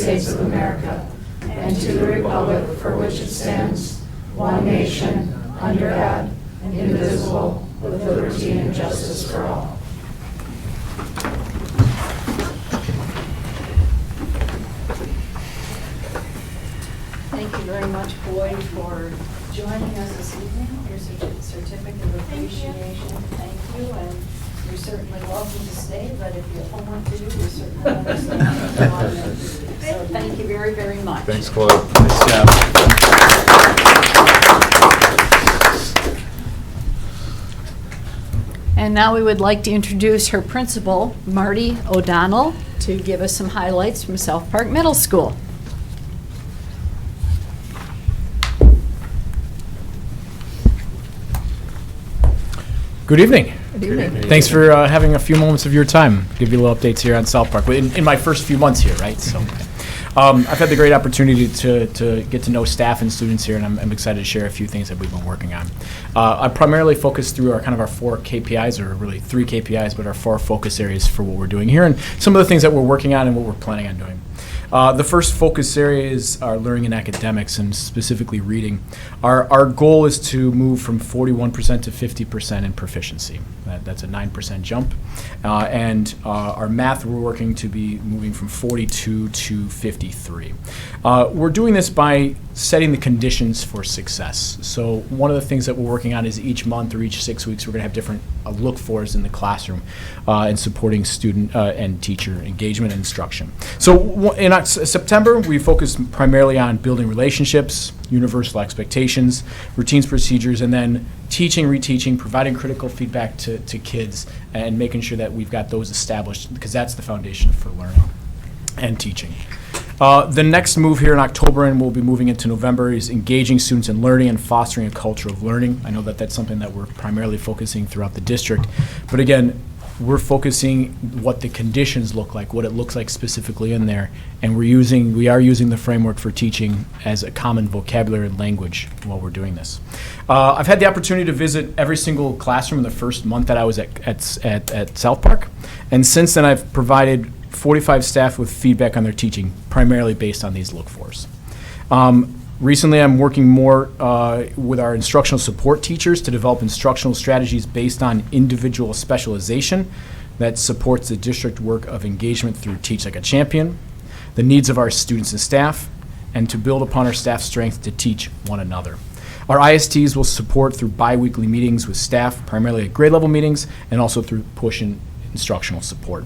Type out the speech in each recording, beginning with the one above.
States of America and to the republic for which it stands, one nation, under God, indivisible, with liberty and justice for all. Thank you very much, Boyd, for joining us this evening. Here's a certificate of appreciation. Thank you, and you're certainly welcome to stay, but if you have homework to do, you're certainly welcome. So thank you very, very much. Thanks, Chloe. Nice job. And now we would like to introduce her principal, Marty O'Donnell, to give us some highlights from South Park Middle School. Good evening. Good evening. Thanks for having a few moments of your time. Give you little updates here on South Park. In my first few months here, right? So, I've had the great opportunity to get to know staff and students here, and I'm excited to share a few things that we've been working on. I primarily focus through our 4 KPIs, or really 3 KPIs, but our 4 focus areas for what we're doing here, and some of the things that we're working on and what we're planning on doing. The first focus areas are learning and academics, and specifically reading. Our goal is to move from 41% to 50% in proficiency. That's a 9% jump. And our math, we're working to be moving from 42 to 53. We're doing this by setting the conditions for success. So one of the things that we're working on is each month or each 6 weeks, we're going to have different look-fors in the classroom and supporting student and teacher engagement and instruction. So in September, we focused primarily on building relationships, universal expectations, routines, procedures, and then teaching, reteaching, providing critical feedback to kids, and making sure that we've got those established, because that's the foundation for learning and teaching. The next move here in October, and we'll be moving into November, is engaging students in learning and fostering a culture of learning. I know that that's something that we're primarily focusing throughout the district, but again, we're focusing what the conditions look like, what it looks like specifically in there, and we are using the framework for teaching as a common vocabulary and language while we're doing this. I've had the opportunity to visit every single classroom in the first month that I was at South Park, and since then I've provided 45 staff with feedback on their teaching, primarily based on these look-fors. Recently, I'm working more with our instructional support teachers to develop instructional strategies based on individual specialization that supports the district work of engagement through Teach Like a Champion, the needs of our students and staff, and to build upon our staff's strength to teach one another. Our ISTs will support through bi-weekly meetings with staff, primarily at grade level meetings, and also through push and instructional support.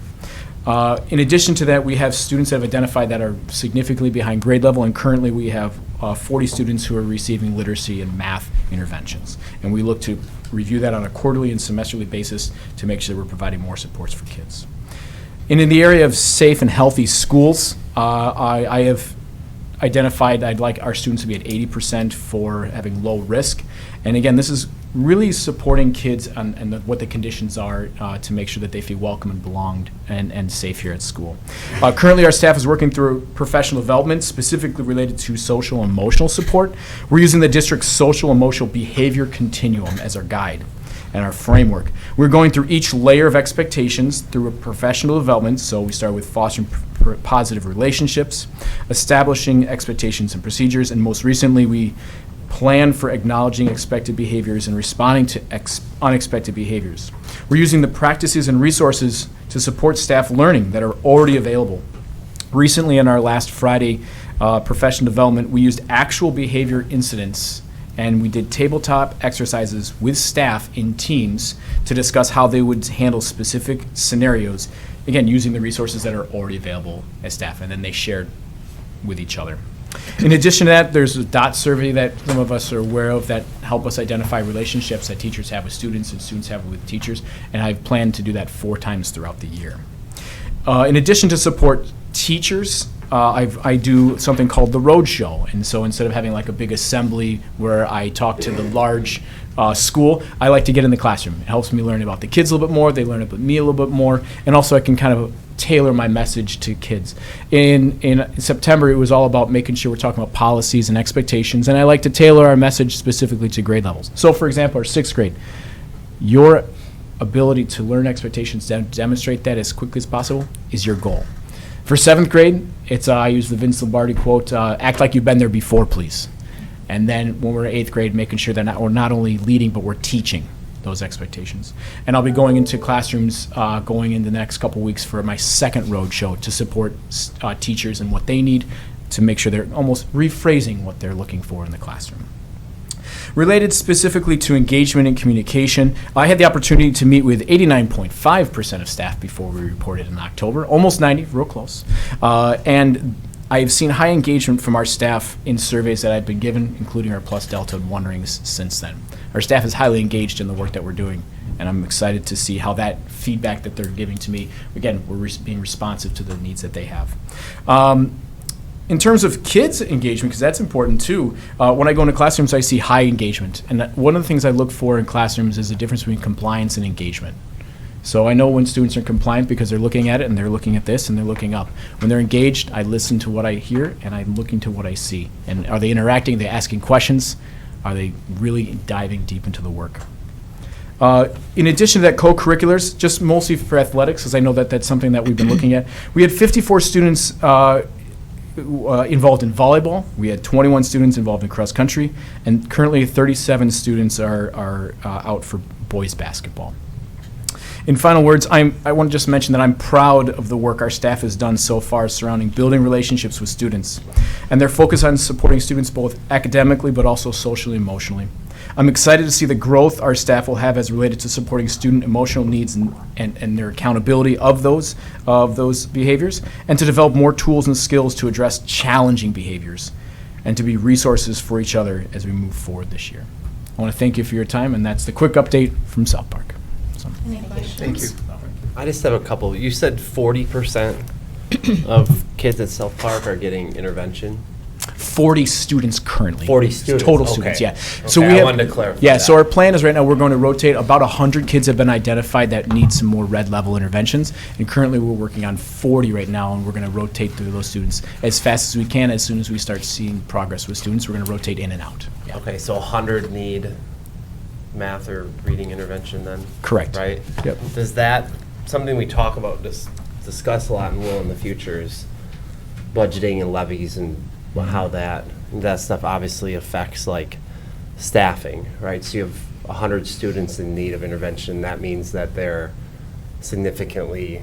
In addition to that, we have students that have identified that are significantly behind grade level, and currently we have 40 students who are receiving literacy and math interventions. And we look to review that on a quarterly and semesterly basis to make sure that we're providing more supports for kids. And in the area of safe and healthy schools, I have identified I'd like our students to be at 80% for having low risk. And again, this is really supporting kids and what the conditions are to make sure that they feel welcome and belonged and safe here at school. Currently, our staff is working through professional development specifically related to social and emotional support. We're using the district's social emotional behavior continuum as our guide and our framework. We're going through each layer of expectations through a professional development. So we start with fostering positive relationships, establishing expectations and procedures, and most recently we plan for acknowledging expected behaviors and responding to unexpected behaviors. We're using the practices and resources to support staff learning that are already available. Recently, in our last Friday professional development, we used actual behavior incidents, and we did tabletop exercises with staff in teams to discuss how they would handle specific scenarios, again, using the resources that are already available as staff, and then they shared with each other. In addition to that, there's a DOT survey that some of us are aware of that help us identify relationships that teachers have with students and students have with teachers, and I've planned to do that 4 times throughout the year. In addition to support teachers, I do something called the road show, and so instead of having like a big assembly where I talk to the large school, I like to get in the classroom. It helps me learn about the kids a little bit more, they learn about me a little bit more, and also I can kind of tailor my message to kids. In September, it was all about making sure we're talking about policies and expectations, and I like to tailor our message specifically to grade levels. So for example, our 6th grade, your ability to learn expectations, demonstrate that as quickly as possible is your goal. For 7th grade, it's I use the Vince Lombardi quote, act like you've been there before, please. And then when we're in 8th grade, making sure that we're not only leading, but we're teaching those expectations. And I'll be going into classrooms going in the next couple weeks for my second road show to support teachers and what they need to make sure they're almost rephrasing what they're looking for in the classroom. Related specifically to engagement and communication, I had the opportunity to meet with 89.5% of staff before we reported in October, almost 90, real close. And I've seen high engagement from our staff in surveys that I've been given, including our Plus Delta and Wonderings since then. Our staff is highly engaged in the work that we're doing, and I'm excited to see how that feedback that they're giving to me, again, we're being responsive to the needs that they have. In terms of kids' engagement, because that's important too, when I go into classrooms, I see high engagement. And one of the things I look for in classrooms is the difference between compliance and engagement. So I know when students are compliant because they're looking at it and they're looking at this and they're looking up. When they're engaged, I listen to what I hear and I'm looking to what I see. And are they interacting? Are they asking questions? Are they really diving deep into the work? In addition to that, co-curriculars, just mostly for athletics, because I know that that's something that we've been looking at. We had 54 students involved in volleyball. We had 21 students involved in cross country, and currently 37 students are out for boys basketball. In final words, I want to just mention that I'm proud of the work our staff has done so far surrounding building relationships with students, and their focus on supporting students both academically but also socially and emotionally. I'm excited to see the growth our staff will have as related to supporting student emotional needs and their accountability of those behaviors, and to develop more tools and skills to address challenging behaviors and to be resources for each other as we move forward this year. I want to thank you for your time, and that's the quick update from South Park. So. Any questions? Thank you. I just have a couple. You said 40% of kids at South Park are getting intervention. 40 students currently. 40 students. Total Okay. students, yeah. Okay, So we I have, wanted to clarify yeah, that. so our plan is right now we're going to rotate. About 100 kids have been identified that need some more red level interventions. And currently we're working on 40 right now, and we're going to rotate through those students as fast as we can. As soon as we start seeing progress with students, we're going to rotate in and out. Yeah. Okay, so 100 need math or reading intervention then? Correct. Right? Yep. Does that, something we talk about, discuss a lot and will in the future is budgeting and levies and how that stuff obviously affects like staffing, right? So you have 100 students in need of intervention. That means that they're significantly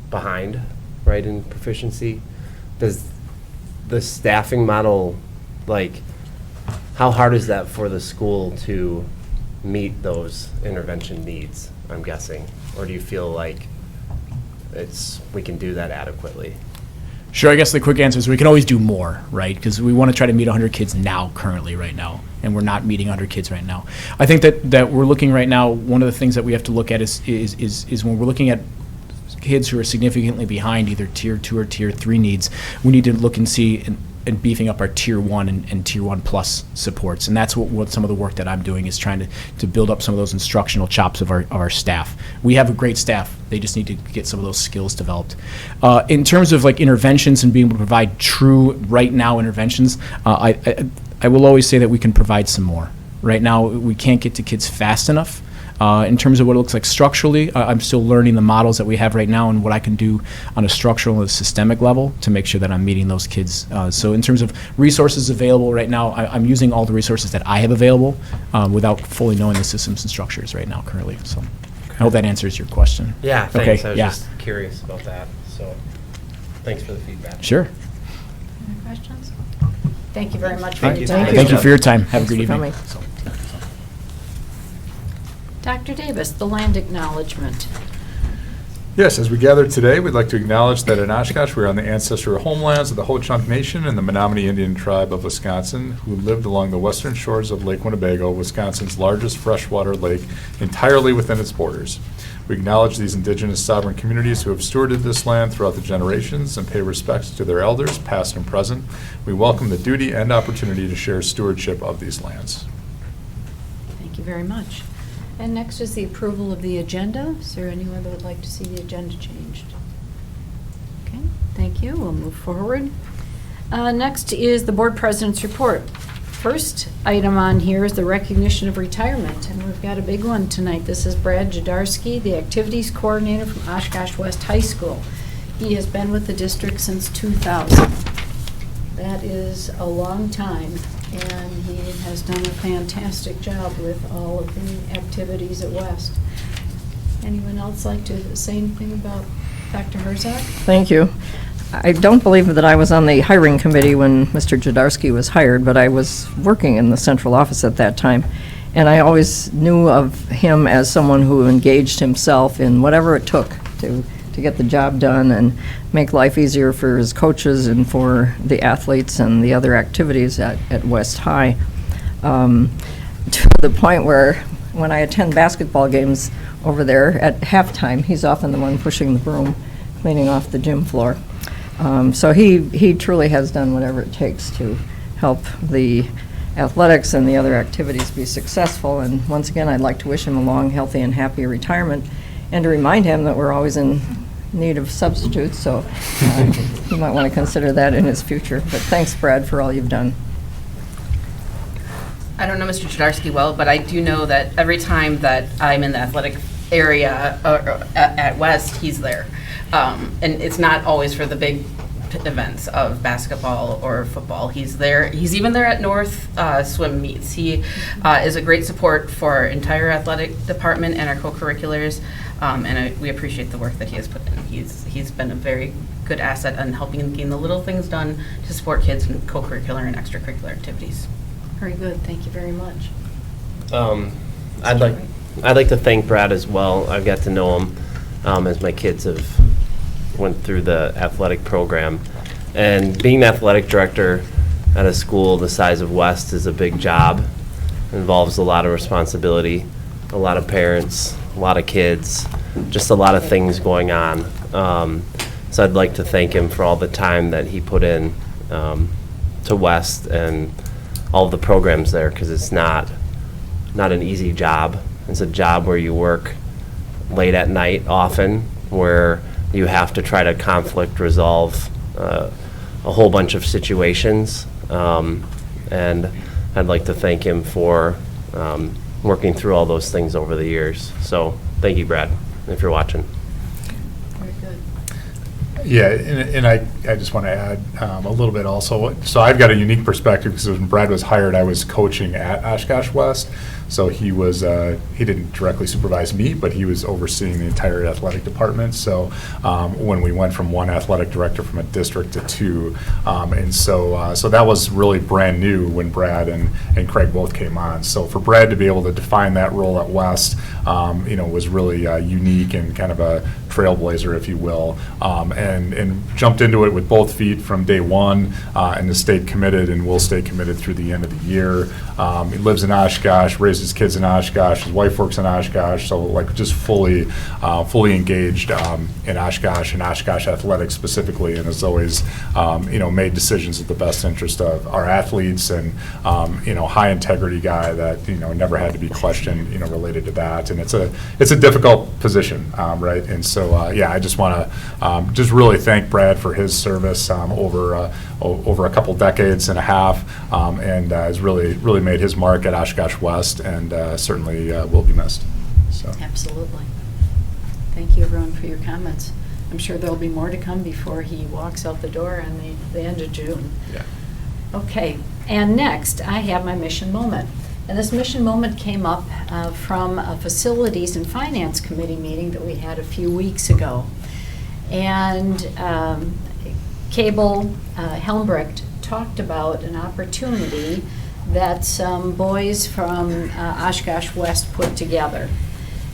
behind, right, in proficiency. Does the staffing model, like, how hard is that for the school to meet those intervention needs, I'm guessing? Or do you feel like we can do that adequately? Sure, I guess the quick answer is we can always do more, right? Because we want to try to meet 100 kids currently, right now, and we're not meeting 100 kids right now. I think that we're looking right now, one of the things that we have to look at is when we're looking at kids who are significantly behind either Tier 2 or Tier 3 needs, we need to look and see and beefing up our Tier 1 and Tier 1 plus supports. And that's what some of the work that I'm doing is trying to build up some of those instructional chops of our staff. We have a great staff. They just need to get some of those skills developed. In terms of like interventions and being able to provide true right now interventions, I will always say that we can provide some more. Right now, we can't get to kids fast enough. In terms of what it looks like structurally, I'm still learning the models that we have right now and what I can do on a structural and a systemic level to make sure that I'm meeting those kids. So in terms of resources available right now, I'm using all the resources that I have available without fully knowing the systems and structures right now currently. So I hope that answers your question. Yeah, thanks. Okay, I was yeah. just curious about that. So thanks for the feedback. Sure. Any questions? Thank you very much for Thank your you. time. Thank you for your time. Have a Thanks good for evening. coming. So. Dr. Davis, the land acknowledgement. Yes, as we gather today, we'd like to acknowledge that in Oshkosh, we are on the ancestral homelands of the Ho-Chunk Nation and the Menominee Indian Tribe of Wisconsin, who lived along the western shores of Lake Winnebago, Wisconsin's largest freshwater lake, entirely within its borders. We acknowledge these indigenous sovereign communities who have stewarded this land throughout the generations and pay respects to their elders, past and present. We welcome the duty and opportunity to share stewardship of these lands. Thank you very much. And next is the approval of the agenda. Is there anyone that would like to see the agenda changed? Okay, thank you. We'll move forward. Next is the board president's report. First item on here is the recognition of retirement, and we've got a big one tonight. This is Brad Jadarski, the activities coordinator from Oshkosh West High School. He has been with the district since 2000. That is a long time, and he has done a fantastic job with all of the activities at West. Anyone else like to say anything about Dr. Herzog? Thank you. I don't believe that I was on the hiring committee when Mr. Jadarski was hired, but I was working in the central office at that time. And I always knew of him as someone who engaged himself in whatever it took to get the job done and make life easier for his coaches and for the athletes and the other activities at West High. To the point where when I attend basketball games over there at halftime, he's often the one pushing the broom, cleaning off the gym floor. So he truly has done whatever it takes to help the athletics and the other activities be successful. And once again, I'd like to wish him a long, healthy, and happy retirement, and to remind him that we're always in need of substitutes, so you might want to consider that in his future. But thanks, Brad, for all you've done. I don't know Mr. Jadarski well, but I do know that every time that I'm in the athletic area at West, he's there. And it's not always for the big events of basketball or football. He's there. He's even there at North swim meets. He is a great support for our entire athletic department and our co-curriculars, and we appreciate the work that he has put in. He's been a very good asset in helping getting the little things done to support kids in co-curricular and extracurricular activities. Very good. Thank you very much. I'd like to thank Brad as well. I've got to know him as my kids have went through the athletic program, and being the athletic director at a school the size of West is a big job. It involves a lot of responsibility, a lot of parents, a lot of kids, just a lot of things going on. So I'd like to thank him for all the time that he put in to West and all the programs there, because it's not an easy job. It's a job where you work late at night often, where you have to try to conflict resolve a whole bunch of situations. And I'd like to thank him for working through all those things over the years. So thank you, Brad, if you're watching. Very good. Yeah, and I just want to add a little bit also. So I've got a unique perspective because when Brad was hired, I was coaching at Oshkosh West. So he didn't directly supervise me, but he was overseeing the entire athletic department. So when we went from one athletic director from a district to two, and so that was really brand new when Brad and Craig both came on. So for Brad to be able to define that role at West, was really unique and kind of a trailblazer, if you will, and jumped into it with both feet from day one, and has stayed committed and will stay committed through the end of the year. He lives in Oshkosh, raised his kids in Oshkosh, his wife works in Oshkosh, so like just fully engaged in Oshkosh and Oshkosh athletics specifically, and has always made decisions in the best interest of our athletes, and high integrity guy that never had to be questioned related to that. And it's a difficult position, right? And so I just want to just really thank Brad for his service over a couple decades and a half, and has really made his mark at Oshkosh West, and certainly will be missed. So. Absolutely. Thank you, everyone, for your comments. I'm sure there'll be more to come before he walks out the door on the end of June. Yeah. Okay, and next, I have my mission moment. And this mission moment came up from a Facilities and Finance Committee meeting that we had a few weeks ago. And Cable Helmbrecht talked about an opportunity that some boys from Oshkosh West put together.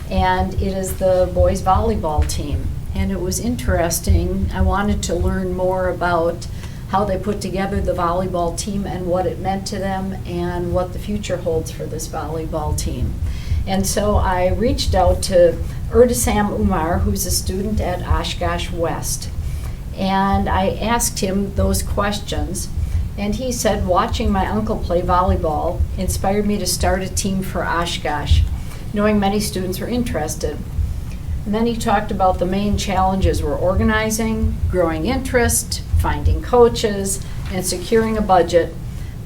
And it is the boys volleyball team. And it was interesting. I wanted to learn more about how they put together the volleyball team and what it meant to them and what the future holds for this volleyball team. And so I reached out to Erdesam Umar, who's a student at Oshkosh West. And I asked him those questions. And he said, watching my uncle play volleyball inspired me to start a team for Oshkosh, knowing many students were interested. And then he talked about the main challenges were organizing, growing interest, finding coaches, and securing a budget.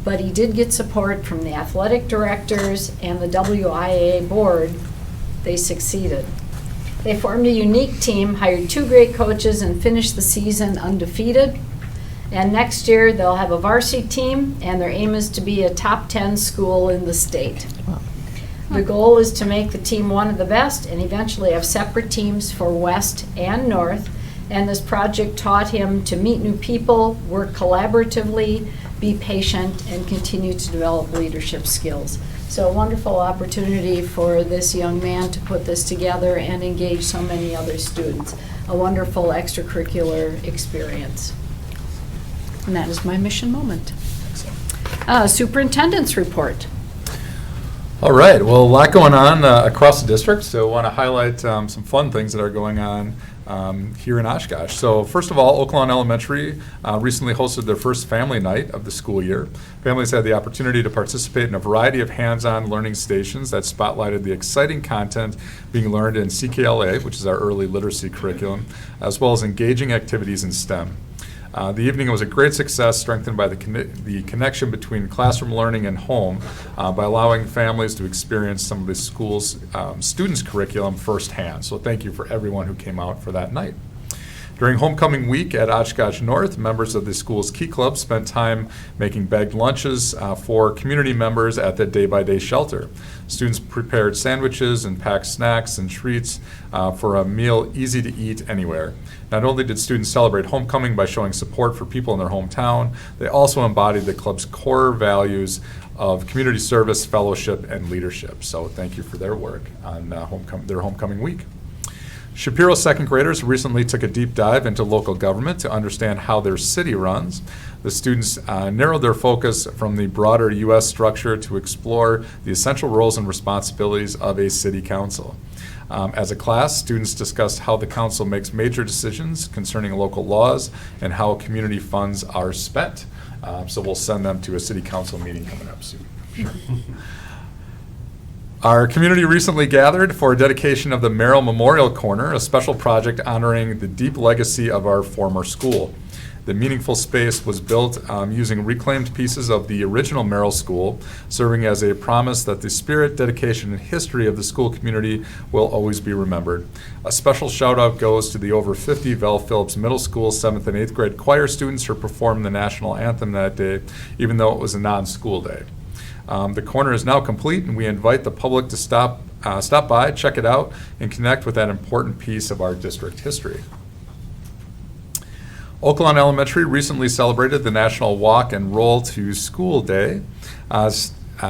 But he did get support from the athletic directors and the WIAA board. They succeeded. They formed a unique team, hired 2 great coaches, and finished the season undefeated. And next year, they'll have a varsity team, and their aim is to be a top 10 school in the state. The goal is to make the team one of the best and eventually have separate teams for West and North. And this project taught him to meet new people, work collaboratively, be patient, and continue to develop leadership skills. So a wonderful opportunity for this young man to put this together and engage so many other students. A wonderful extracurricular experience. And that is my mission moment. Superintendent's report. All right, well, a lot going on across the district, so I want to highlight some fun things that are going on here in Oshkosh. So first of all, Oak Lawn Elementary recently hosted their first family night of the school year. Families had the opportunity to participate in a variety of hands-on learning stations that spotlighted the exciting content being learned in CKLA, which is our early literacy curriculum, as well as engaging activities in STEM. The evening was a great success, strengthened by the connection between classroom learning and home by allowing families to experience some of the school's students' curriculum firsthand. So thank you for everyone who came out for that night. During homecoming week at Oshkosh North, members of the school's Key Club spent time making bagged lunches for community members at the day-by-day shelter. Students prepared sandwiches and packed snacks and treats for a meal easy to eat anywhere. Not only did students celebrate homecoming by showing support for people in their hometown, they also embodied the club's core values of community service, fellowship, and leadership. So thank you for their work on their homecoming week. Shapiro second graders recently took a deep dive into local government to understand how their city runs. The students narrowed their focus from the broader U.S. structure to explore the essential roles and responsibilities of a city council. As a class, students discussed how the council makes major decisions concerning local laws and how community funds are spent. So we'll send them to a city council meeting coming up soon. Our community recently gathered for a dedication of the Merrill Memorial Corner, a special project honoring the deep legacy of our former school. The meaningful space was built using reclaimed pieces of the original Merrill School, serving as a promise that the spirit, dedication, and history of the school community will always be remembered. A special shout out goes to the over 50 Val Phillips Middle School 7th and 8th grade choir students who performed the national anthem that day, even though it was a non-school day. The corner is now complete, and we invite the public to stop by, check it out, and connect with that important piece of our district history. Oak Lawn Elementary recently celebrated the National Walk and Roll to School Day.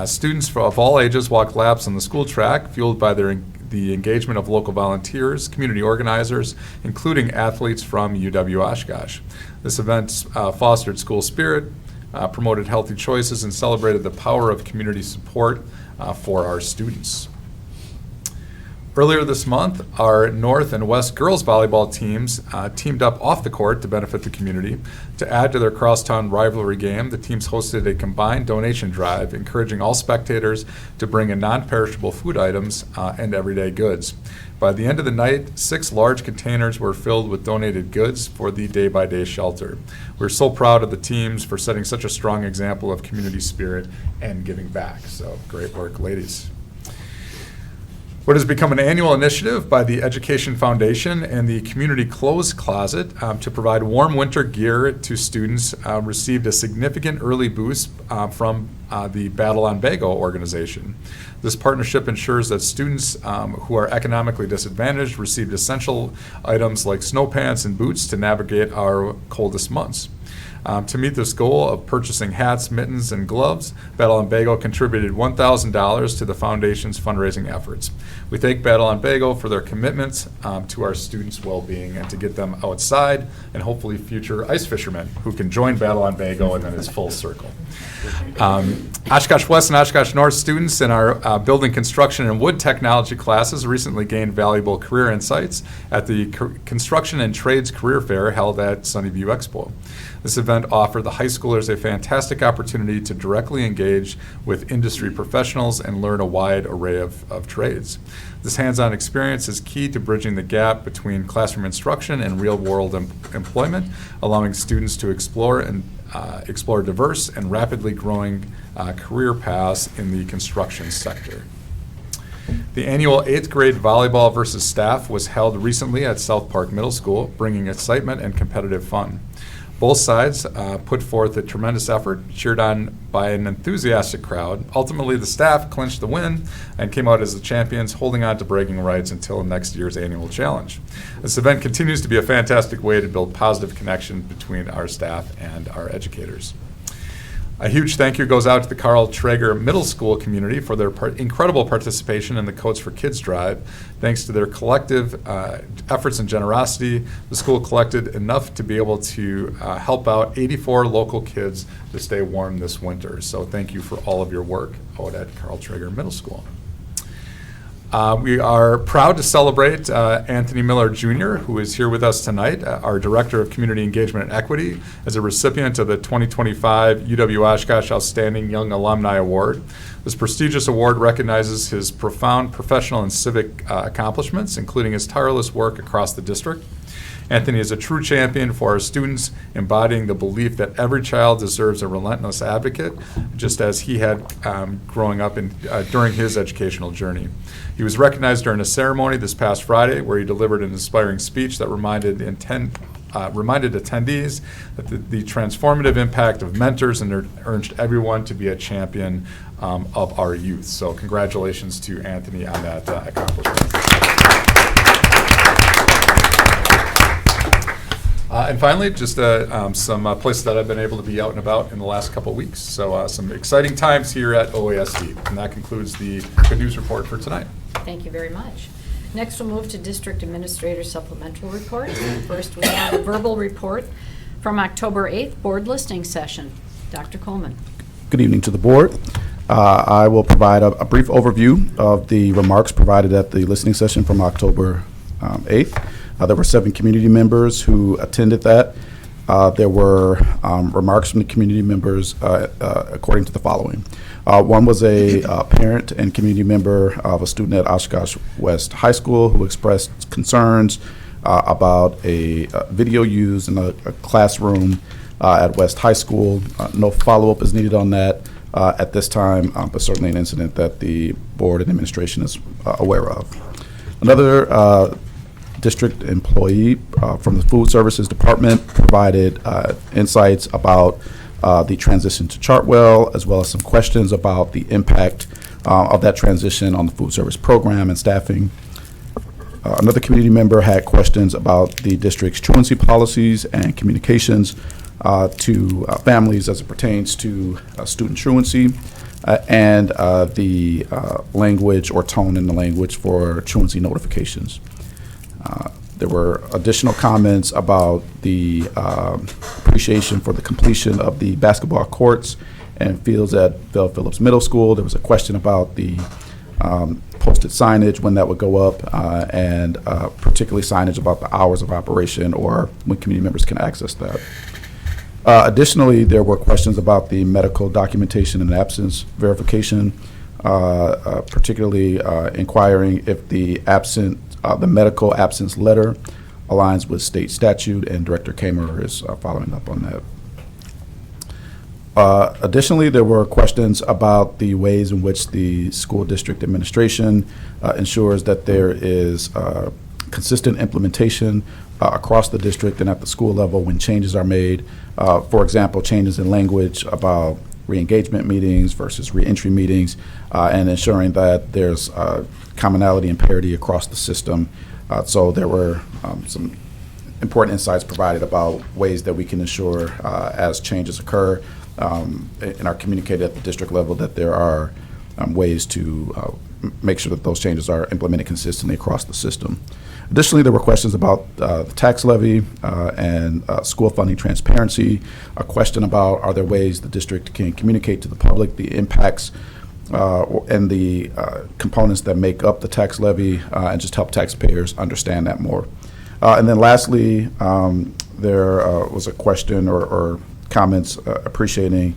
Students of all ages walked laps on the school track, fueled by the engagement of local volunteers, community organizers, including athletes from UW Oshkosh. This event fostered school spirit, promoted healthy choices, and celebrated the power of community support for our students. Earlier this month, our North and West girls volleyball teams teamed up off the court to benefit the community. To add to their crosstown rivalry game, the teams hosted a combined donation drive, encouraging all spectators to bring in non-perishable food items and everyday goods. By the end of the night, 6 large containers were filled with donated goods for the day-by-day shelter. We're so proud of the teams for setting such a strong example of community spirit and giving back. So great work, ladies. What has become an annual initiative by the Education Foundation and the Community Clothes Closet to provide warm winter gear to students received a significant early boost from the Battle on Bago organization. This partnership ensures that students who are economically disadvantaged received essential items like snow pants and boots to navigate our coldest months. To meet this goal of purchasing hats, mittens, and gloves, Battle on Bago contributed $1,000 to the foundation's fundraising efforts. We thank Battle on Bago for their commitment to our students' well-being and to get them outside and hopefully future ice fishermen who can join Battle on Bago, and then it's full circle. Oshkosh West and Oshkosh North students in our building construction and wood technology classes recently gained valuable career insights at the Construction and Trades Career Fair held at Sunnyview Expo. This event offered the high schoolers a fantastic opportunity to directly engage with industry professionals and learn a wide array of trades. This hands-on experience is key to bridging the gap between classroom instruction and real-world employment, allowing students to explore diverse and rapidly growing career paths in the construction sector. The annual 8th grade volleyball versus staff was held recently at South Park Middle School, bringing excitement and competitive fun. Both sides put forth a tremendous effort, cheered on by an enthusiastic crowd. Ultimately, the staff clinched the win and came out as the champions, holding on to bragging rights until next year's annual challenge. This event continues to be a fantastic way to build positive connection between our staff and our educators. A huge thank you goes out to the Carl Traeger Middle School community for their incredible participation in the Coats for Kids drive. Thanks to their collective efforts and generosity, the school collected enough to be able to help out 84 local kids to stay warm this winter. So thank you for all of your work out at Carl Traeger Middle School. We are proud to celebrate Anthony Miller Jr., who is here with us tonight, our Director of Community Engagement and Equity, as a recipient of the 2025 UW-Oshkosh Outstanding Young Alumni Award. This prestigious award recognizes his profound professional and civic accomplishments, including his tireless work across the district. Anthony is a true champion for our students, embodying the belief that every child deserves a relentless advocate, just as he had growing up during his educational journey. He was recognized during a ceremony this past Friday where he delivered an inspiring speech that reminded attendees that the transformative impact of mentors and urged everyone to be a champion of our youth. So congratulations to Anthony on that accomplishment. And finally, just some places that I've been able to be out and about in the last couple of weeks. So some exciting times here at OASD. And that concludes the good news report for tonight. Thank you very much. Next, we'll move to District Administrator Supplemental Reports. First, we have a verbal report from October 8th Board Listening Session. Dr. Coleman. Good evening to the board. I will provide a brief overview of the remarks provided at the listening session from October 8th. There were 7 community members who attended that. There were remarks from the community members according to the following. One was a parent and community member of a student at Oshkosh West High School who expressed concerns about a video used in a classroom at West High School. No follow-up is needed on that at this time, but certainly an incident that the board and administration is aware of. Another district employee from the Food Services Department provided insights about the transition to Chartwell, as well as some questions about the impact of that transition on the food service program and staffing. Another community member had questions about the district's truancy policies and communications to families as it pertains to student truancy and the language or tone in the language for truancy notifications. There were additional comments about the appreciation for the completion of the basketball courts and fields at Bell Phillips Middle School. There was a question about the posted signage, when that would go up, and particularly signage about the hours of operation or when community members can access that. Additionally, there were questions about the medical documentation and absence verification, particularly inquiring if the medical absence letter aligns with state statute, and Director Kamer is following up on that. Additionally, there were questions about the ways in which the school district administration ensures that there is consistent implementation across the district and at the school level when changes are made. For example, changes in language about re-engagement meetings versus re-entry meetings, and ensuring that there's commonality and parity across the system. So there were some important insights provided about ways that we can ensure as changes occur and are communicated at the district level that there are ways to make sure that those changes are implemented consistently across the system. Additionally, there were questions about the tax levy and school funding transparency, a question about are there ways the district can communicate to the public the impacts and the components that make up the tax levy and just help taxpayers understand that more. And then lastly, there was a question or comments appreciating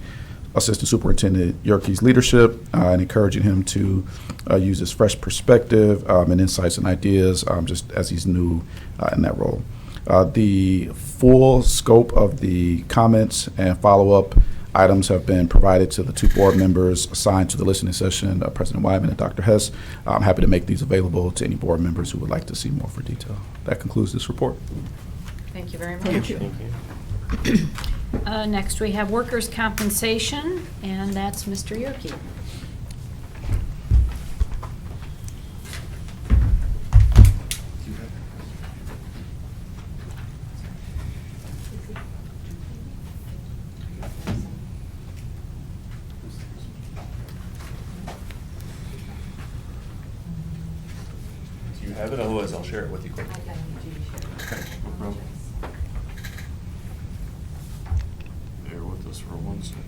Assistant Superintendent Yerke's leadership and encouraging him to use his fresh perspective and insights and ideas just as he's new in that role. The full scope of the comments and follow-up items have been provided to the two board members assigned to the listening session, President Wyman and Dr. Hess. I'm happy to make these available to any board members who would like to see more for detail. That concludes this report. Thank you very much. Thank you. Next, we have workers' compensation, and that's Mr. Yerke. Do you have it? Otherwise, I'll share it with you quickly. Okay, no problem. Bear with us for 1 second.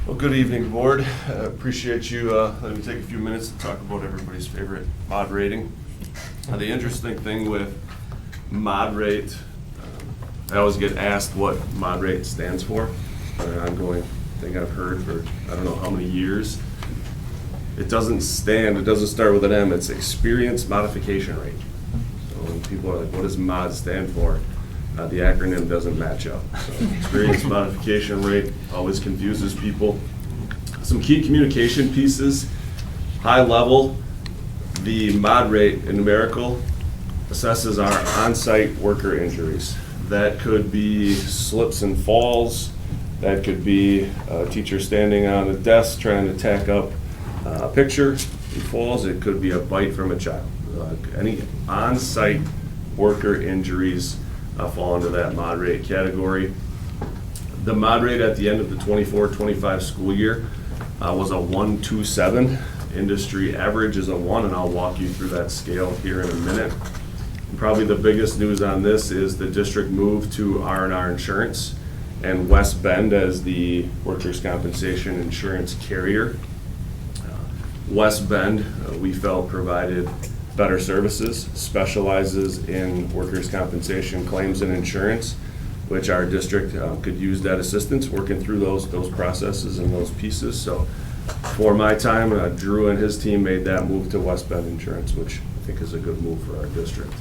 Well, good evening, Board. Appreciate you letting me take a few minutes to talk about everybody's favorite mod rating. The interesting thing with mod rate, I always get asked what mod rate stands for. An ongoing thing I've heard for I don't know how many years. It doesn't start with an M, it's experience modification rate. So when people are like, what does mod stand for? The acronym doesn't match up. So experience modification rate always confuses people. Some key communication pieces, high level, the mod rate in numerical assesses our on-site worker injuries. That could be slips and falls, that could be a teacher standing on a desk trying to tack up a picture, he falls, it could be a bite from a child. Any on-site worker injuries fall into that mod rate category. The mod rate at the end of the 24-25 school year was a 127. Industry average is a 1, and I'll walk you through that scale here in a minute. And probably the biggest news on this is the district moved to R&R Insurance and West Bend as the workers' compensation insurance carrier. West Bend, we felt, provided better services, specializes in workers' compensation claims and insurance, which our district could use that assistance working through those processes and those pieces. So for my time, Drew and his team made that move to West Bend Insurance, which I think is a good move for our district.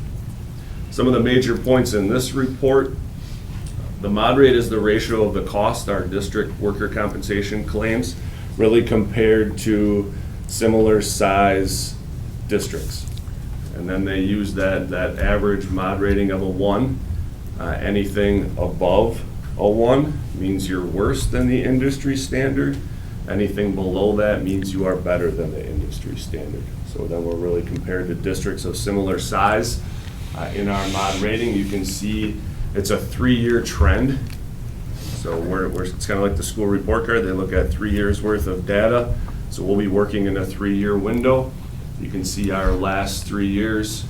Some of the major points in this report, the mod rate is the ratio of the cost our district worker compensation claims really compared to similar size districts. And then they use that average mod rating of a 1. Anything above a 1 means you're worse than the industry standard. Anything below that means you are better than the industry standard. So then we're really compared to districts of similar size. In our mod rating, you can see it's a 3-year trend. So it's kind of like the school report card. They look at 3 years worth of data. So we'll be working in a 3-year window. You can see our last 3 years.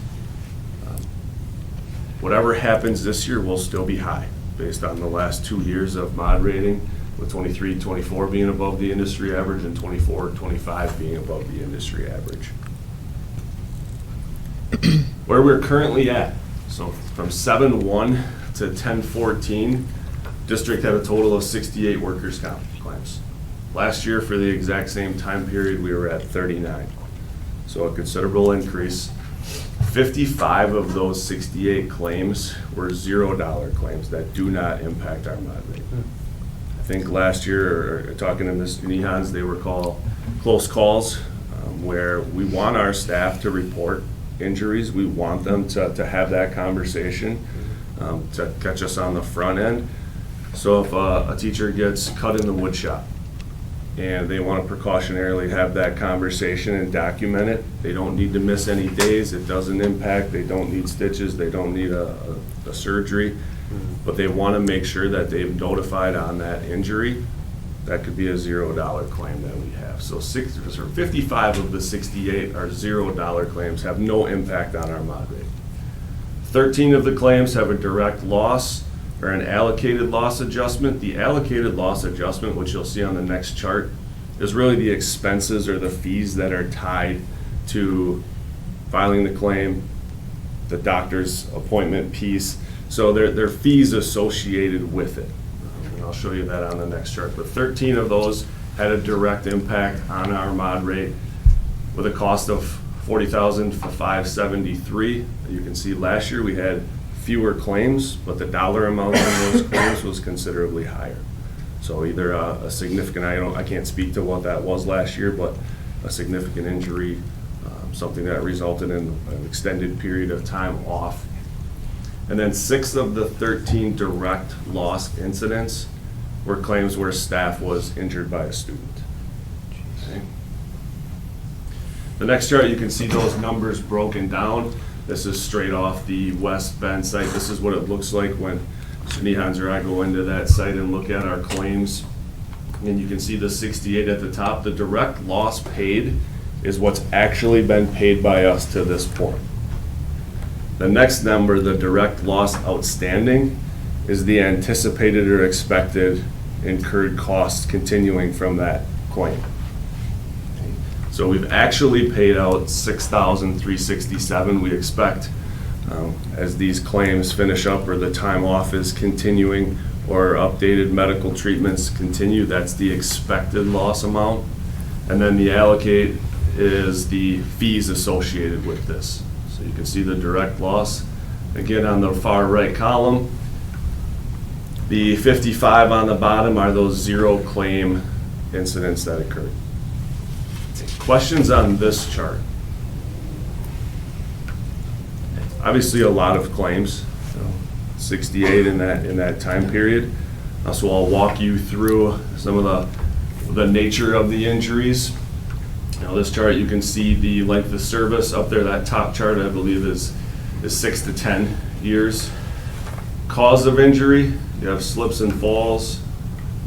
Whatever happens this year will still be high based on the last 2 years of mod rating, with 23-24 being above the industry average and 24-25 being above the industry average. Where we're currently at, so from 7/1 to 10/14, district had a total of 68 workers' comp claims. Last year, for the exact same time period, we were at 39. So a considerable increase. 55 of those 68 claims were $0 claims that do not impact our mod rate. I think last year, or talking to Ms. Nehans, they were called close calls, where we want our staff to report injuries. We want them to have that conversation, to catch us on the front end. So if a teacher gets cut in the wood shop, and they want to precautionarily have that conversation and document it. They don't need to miss any days. It doesn't impact. They don't need stitches. They don't need a surgery. But they want to make sure that they've notified on that injury. That could be a $0 claim that we have. So 55 of the 68 are $0 claims, have no impact on our mod rate. 13 of the claims have a direct loss or an allocated loss adjustment. The allocated loss adjustment, which you'll see on the next chart, is really the expenses or the fees that are tied to filing the claim, the doctor's appointment piece. So there are fees associated with it. I'll show you that on the next chart. But 13 of those had a direct impact on our mod rate with a cost of $40,573. You can see last year we had fewer claims, but the dollar amount on those claims was considerably higher. So either a significant, I can't speak to what that was last year, but a significant injury, something that resulted in an extended period of time off. And then 6 of the 13 direct loss incidents were claims where staff was injured by a student. Okay. The next chart, you can see those numbers broken down. This is straight off the West Bend site. This is what it looks like when Mr. Nehans or I go into that site and look at our claims. And you can see the 68 at the top. The direct loss paid is what's actually been paid by us to this point. The next number, the direct loss outstanding, is the anticipated or expected incurred costs continuing from that claim. So we've actually paid out $6,367. We expect as these claims finish up or the time off is continuing or updated medical treatments continue, that's the expected loss amount. And then the allocate is the fees associated with this. So you can see the direct loss. Again, on the far right column, the 55 on the bottom are those 0 claim incidents that occurred. Questions on this chart? Obviously, a lot of claims, 68 in that time period. So I'll walk you through some of the nature of the injuries. Now, this chart, you can see the length of service up there. That top chart, I believe, is 6 to 10 years. Cause of injury, you have slips and falls.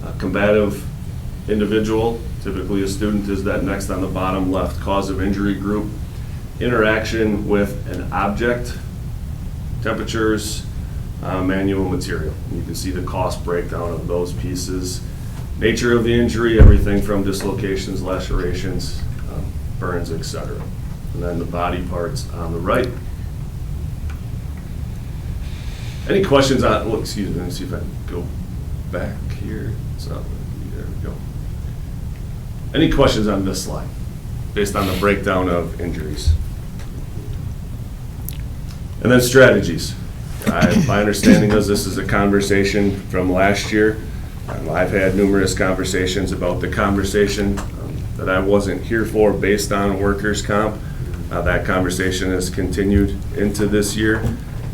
A combative individual, typically a student, is that next on the bottom left cause of injury group. Interaction with an object, temperatures, manual material. You can see the cost breakdown of those pieces. Nature of the injury, everything from dislocations, lacerations, burns, etc. And then the body parts on the right. Any questions on, oh, excuse me, let me see if I can go back here. So, there we go. Any questions on this slide based on the breakdown of injuries? And then strategies. My understanding is this is a conversation from last year. I've had numerous conversations about the conversation that I wasn't here for based on workers' comp. That conversation has continued into this year.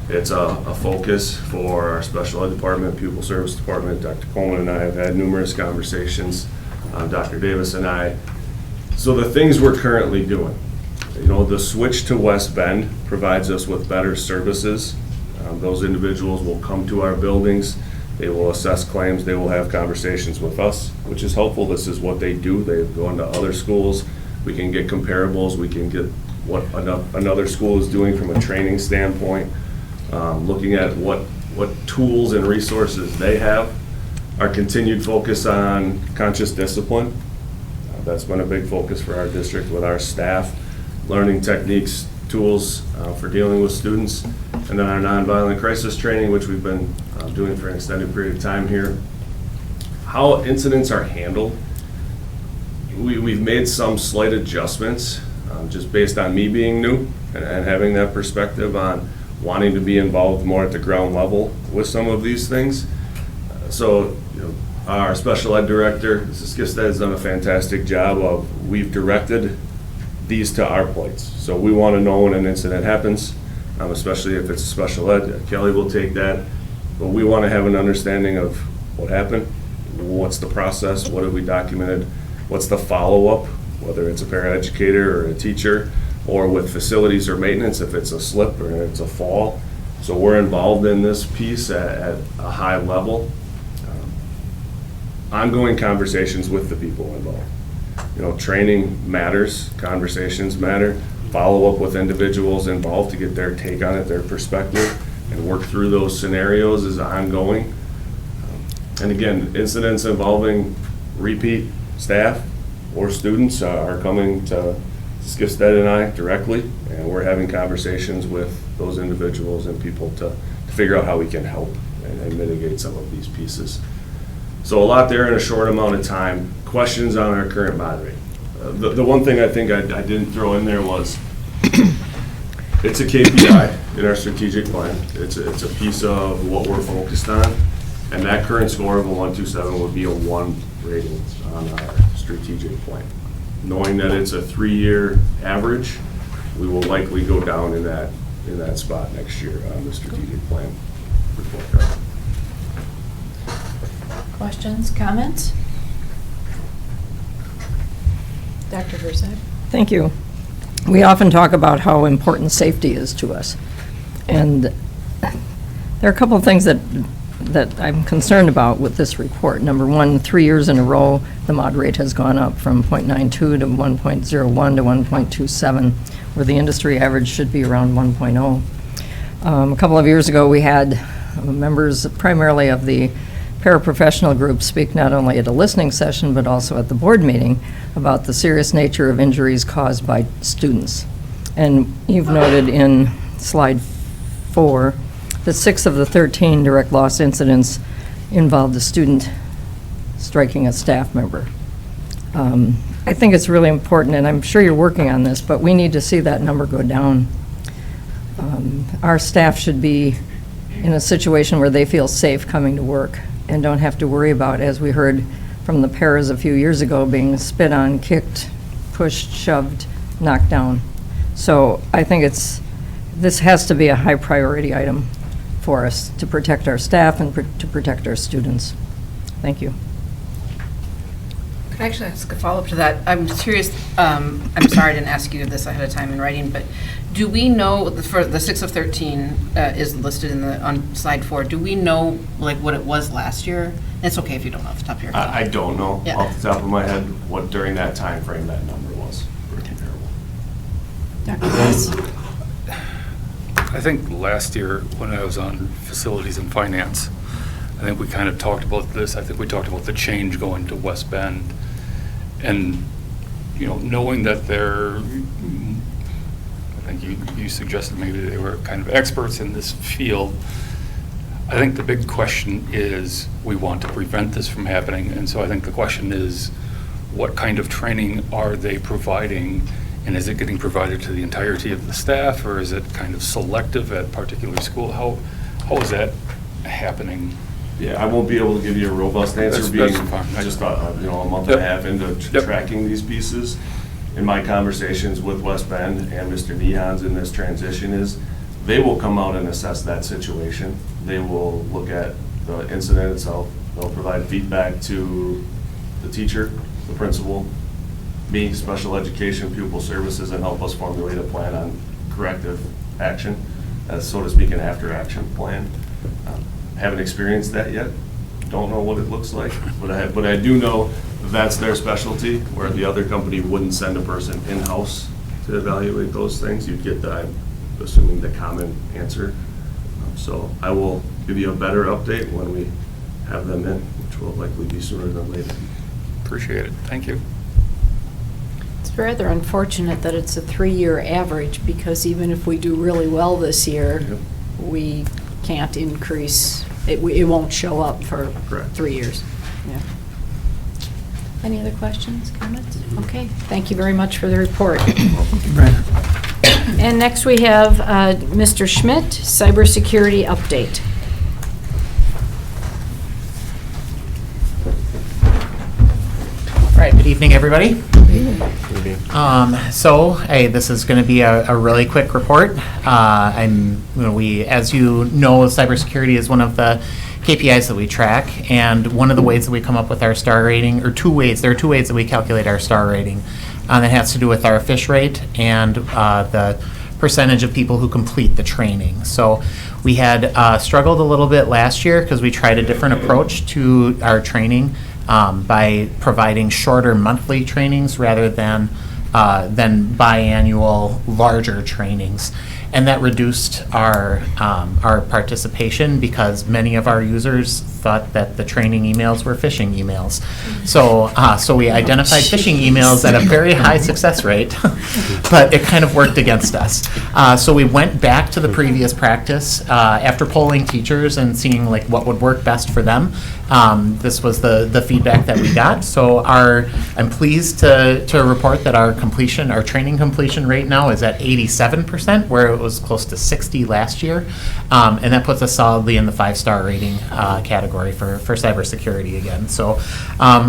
It's a focus for our special ed department, pupil service department. Dr. Coleman and I have had numerous conversations, Dr. Davis and I. So the things we're currently doing, the switch to West Bend provides us with better services. Those individuals will come to our buildings, they will assess claims, they will have conversations with us, which is helpful. This is what they do. They go into other schools. We can get comparables. We can get what another school is doing from a training standpoint, looking at what tools and resources they have. Our continued focus on conscious discipline. That's been a big focus for our district with our staff. Learning techniques, tools for dealing with students, and then our nonviolent crisis training, which we've been doing for an extended period of time here. How incidents are handled, we've made some slight adjustments just based on me being new and having that perspective on wanting to be involved more at the ground level with some of these things. So our special ed director, Mrs. Skistad, has done a fantastic job of, we've directed these to our plates. So we want to know when an incident happens, especially if it's special ed. Kelly will take that, but we want to have an understanding of what happened, what's the process, what have we documented, what's the follow-up, whether it's a paraeducator or a teacher, or with facilities or maintenance if it's a slip or it's a fall. So we're involved in this piece at a high level. Ongoing conversations with the people involved. Training matters, conversations matter, follow up with individuals involved to get their take on it, their perspective, and work through those scenarios is ongoing. And again, incidents involving repeat staff or students are coming to Skistad and I directly, and we're having conversations with those individuals and people to figure out how we can help and mitigate some of these pieces. So a lot there in a short amount of time. Questions on our current mod rate. The one thing I think I didn't throw in there was, it's a KPI in our strategic plan. It's a piece of what we're focused on. And that current score of a 127 would be a 1 rating on our strategic plan. Knowing that it's a 3-year average, we will likely go down in that spot next year on the strategic plan report card. Questions, comments? Dr. Verzette? Thank you. We often talk about how important safety is to us. And there are a couple of things that I'm concerned about with this report. Number one, 3 years in a row, the mod rate has gone up from 0.92 to 1.01 to 1.27, where the industry average should be around 1.0. A couple of years ago, we had members primarily of the paraprofessional group speak not only at a listening session, but also at the board meeting about the serious nature of injuries caused by students. And you've noted in slide 4 that 6 of the 13 direct loss incidents involved a student striking a staff member. I think it's really important, and I'm sure you're working on this, but we need to see that number go down. Our staff should be in a situation where they feel safe coming to work and don't have to worry about, as we heard from the paras a few years ago, being spit on, kicked, pushed, shoved, knocked down. So I think this has to be a high priority item for us to protect our staff and to protect our students. Thank you. Could I actually ask a follow-up to that? I'm curious, I'm sorry I didn't ask you this ahead of time in writing, but do we know, for the 6 of 13 is listed on slide 4, do we know like what it was last year? It's okay if you don't know off the top of your head. I don't know Yeah. off the top of my head what during that time frame that number was for comparable. Dr. Vez? I think last year, when I was on facilities and finance, I think we kind of talked about this. I think we talked about the change going to West Bend. And, knowing that I think you suggested maybe they were kind of experts in this field. I think the big question is, we want to prevent this from happening. And so I think the question is, what kind of training are they providing? And is it getting provided to the entirety of the staff, or is it kind of selective at particular school? How is that happening? Yeah, I won't be able to give you a robust answer, That's being fine. just a month and Yep. a half into Yep. tracking these pieces. In my conversations with West Bend and Mr. Nehans in this transition is, they will come out and assess that situation. They will look at the incident itself. They'll provide feedback to the teacher, the principal, me, special education, pupil services, and help us formulate a plan on corrective action, as so to speak, an after-action plan. Haven't experienced that yet. Don't know what it looks like, but I do know that's their specialty, where the other company wouldn't send a person in-house to evaluate those things. You'd get I'm assuming the common answer. So I will give you a better update when we have them in, which will likely be sooner than later. Appreciate it. Thank you. It's rather unfortunate that it's a 3-year average, because even if we do really well this year, Yep. we can't increase, it won't show up for Correct. 3 years. Yeah. Any other questions, comments? Okay, thank you very much for the report. And next we have Mr. Schmidt, cybersecurity update. All right, good evening, everybody. Hey, this is going to be a really quick report. As you know, cybersecurity is one of the KPIs that we track, and one of the ways that we come up with our star rating, or there are two ways that we calculate our star rating. That has to do with our fish rate and the percentage of people who complete the training. So we had struggled a little bit last year because we tried a different approach to our training by providing shorter monthly trainings rather than than biannual larger trainings. And that reduced our participation because many of our users thought that the training emails were phishing emails. So we identified phishing emails at a very high success rate, but it kind of worked against us. So we went back to the previous practice after polling teachers and seeing like what would work best for them. This was the feedback that we got. So I'm pleased to report that our training completion rate now is at 87%, where it was close to 60 last year. And that puts us solidly in the 5-star rating category for cybersecurity again. So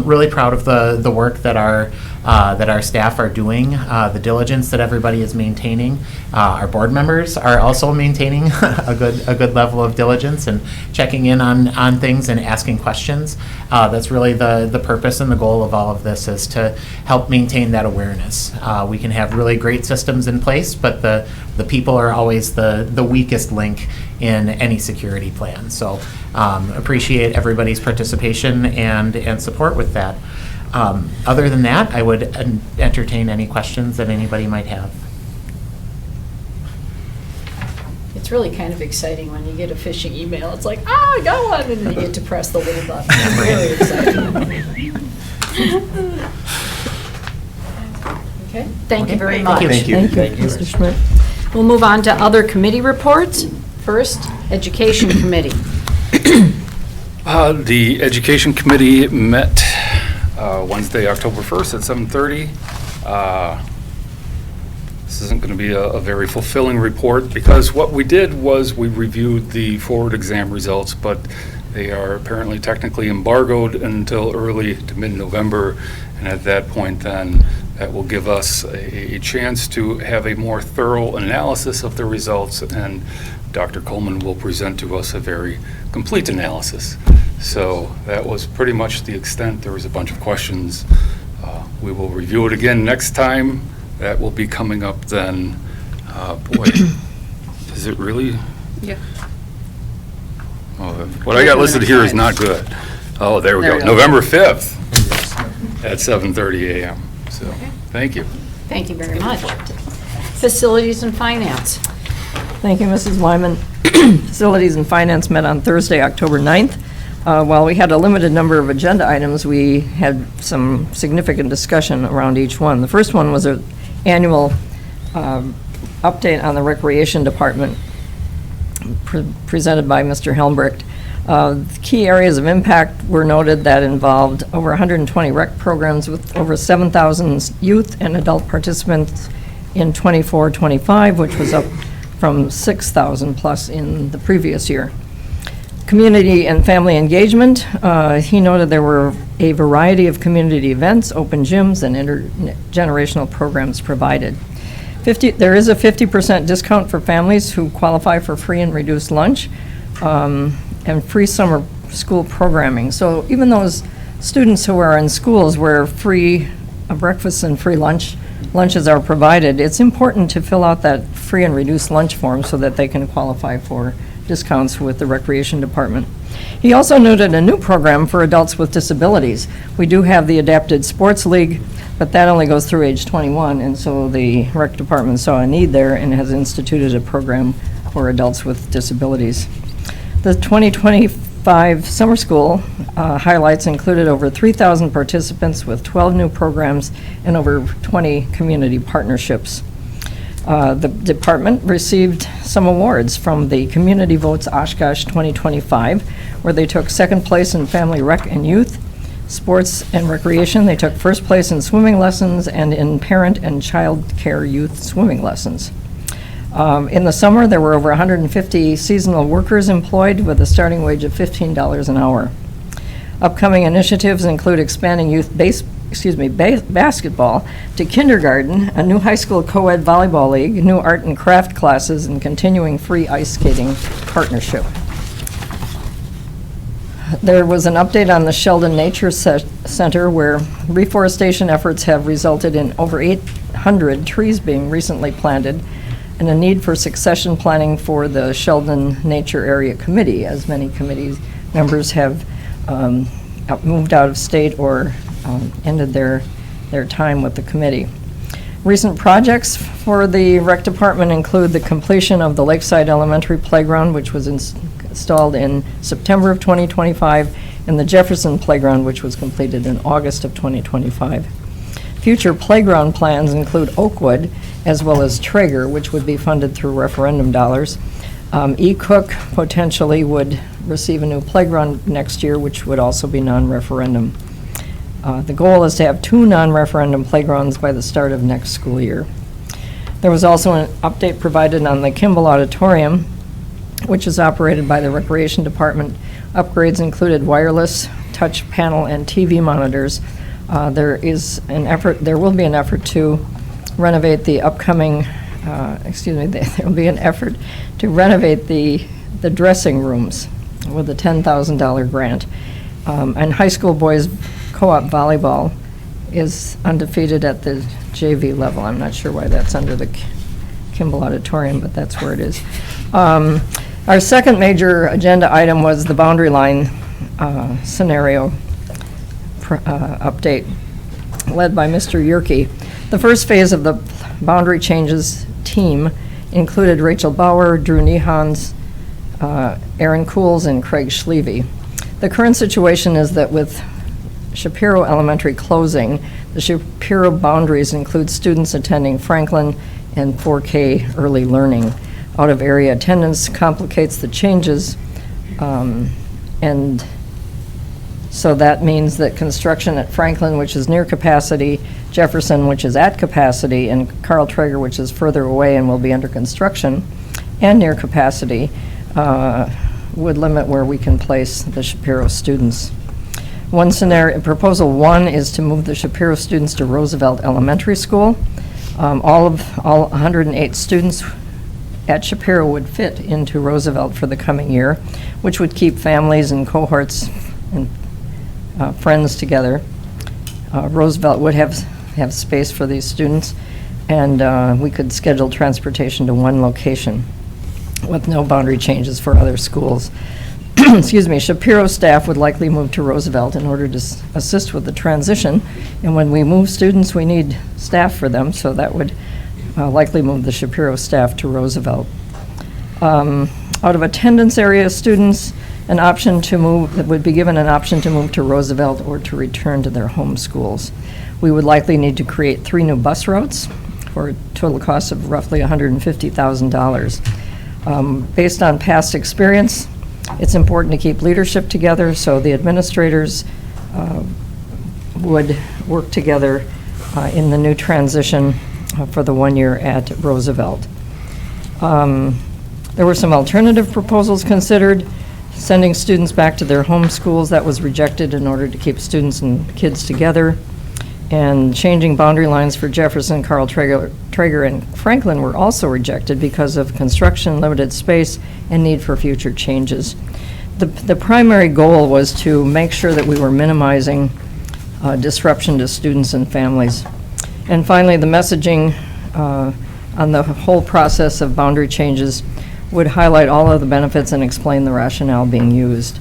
really proud of the work that our staff are doing, the diligence that everybody is maintaining. Our board members are also maintaining a good level of diligence and checking in on things and asking questions. That's really the purpose and the goal of all of this, is to help maintain that awareness. We can have really great systems in place, but the people are always the weakest link in any security plan. So appreciate everybody's participation and support with that. Other than that, I would entertain any questions that anybody might have. It's really kind of exciting when you get a phishing email. It's like, I got one, and then you get to press the little button. It's very exciting. Okay, thank you very much. Thank you, Mr. Schmidt. We'll move on to other committee reports. First, Education Committee. The Education Committee met Wednesday, October 1st at 7:30. This isn't going to be a very fulfilling report because what we did was we reviewed the forward exam results, but they are apparently technically embargoed until early to mid-November, and at that point then that will give us a chance to have a more thorough analysis of the results, and Dr. Coleman will present to us a very complete analysis. So that was pretty much the extent. There was a bunch of questions. We will review it again next time. That will be coming up then. Boy, is it really? Yeah. Oh, what I got listed here is not good. Oh, there we go. November 5th at 7:30 a.m. So, thank you. Thank you very much. Facilities and Finance. Thank you, Mrs. Wyman. Facilities and Finance met on Thursday, October 9th. While we had a limited number of agenda items, we had some significant discussion around each one. The first one was an annual update on the Recreation Department presented by Mr. Helmbrecht. Key areas of impact were noted that involved over 120 rec programs with over 7,000 youth and adult participants in 24-25, which was up from 6,000 plus in the previous year. Community and family engagement, he noted there were a variety of community events, open gyms, and intergenerational programs provided. There is a 50% discount for families who qualify for free and reduced lunch and free summer school programming. So even those students who are in schools where free breakfast and free lunches are provided, it's important to fill out that free and reduced lunch form so that they can qualify for discounts with the Recreation Department. He also noted a new program for adults with disabilities. We do have the Adapted Sports League, but that only goes through age 21, and so the Rec Department saw a need there and has instituted a program for adults with disabilities. The 2025 summer school highlights included over 3,000 participants with 12 new programs and over 20 community partnerships. The department received some awards from the Community Votes Oshkosh 2025, where they took second place in Family Rec and Youth, Sports and Recreation. They took first place in swimming lessons and in Parent and Child Care Youth swimming lessons. In the summer, there were over 150 seasonal workers employed with a starting wage of $15 an hour. Upcoming initiatives include expanding youth basketball to kindergarten, a new high school co-ed volleyball league, new art and craft classes, and continuing free ice skating partnership. There was an update on the Sheldon Nature Center, where reforestation efforts have resulted in over 800 trees being recently planted, and a need for succession planning for the Sheldon Nature Area Committee, as many committee members have moved out of state or ended their time with the committee. Recent projects for the rec department include the completion of the Lakeside Elementary Playground, which was installed in September of 2025, and the Jefferson Playground, which was completed in August of 2025. Future playground plans include Oakwood, as well as Traeger, which would be funded through referendum dollars. E-Cook potentially would receive a new playground next year, which would also be non-referendum. The goal is to have 2 non-referendum playgrounds by the start of next school year. There was also an update provided on the Kimball Auditorium, which is operated by the Recreation Department. Upgrades included wireless, touch panel, and TV monitors. There will be an effort to renovate the upcoming, there will be an effort to renovate the dressing rooms with a $10,000 grant. And high school boys co-op volleyball is undefeated at the JV level. I'm not sure why that's under the Kimball Auditorium, but that's where it is. Our second major agenda item was the boundary line scenario update, led by Mr. Yerke. The first phase of the boundary changes team included Rachel Bauer, Drew Nehans, Aaron Cools, and Craig Schlevey. The current situation is that with Shapiro Elementary closing, the Shapiro boundaries include students attending Franklin and 4K early learning. Out-of-area attendance complicates the changes, and so that means that construction at Franklin, which is near capacity, Jefferson, which is at capacity, and Carl Traeger, which is further away and will be under construction and near capacity, would limit where we can place the Shapiro students. One scenario, proposal 1 is to move the Shapiro students to Roosevelt Elementary School. All 108 students at Shapiro would fit into Roosevelt for the coming year, which would keep families and cohorts and friends together. Roosevelt would have space for these students, and we could schedule transportation to one location with no boundary changes for other schools. Excuse me, Shapiro staff would likely move to Roosevelt in order to assist with the transition, and when we move students, we need staff for them, so that would likely move the Shapiro staff to Roosevelt. Out of attendance area students, would be given an option to move to Roosevelt or to return to their home schools. We would likely need to create 3 new bus routes for a total cost of roughly $150,000. Based on past experience, it's important to keep leadership together, so the administrators would work together in the new transition for the 1 year at Roosevelt. There were some alternative proposals considered. Sending students back to their home schools, that was rejected in order to keep students and kids together. And changing boundary lines for Jefferson, Carl Traeger, and Franklin were also rejected because of construction, limited space, and need for future changes. The primary goal was to make sure that we were minimizing disruption to students and families. And finally, the messaging on the whole process of boundary changes would highlight all of the benefits and explain the rationale being used.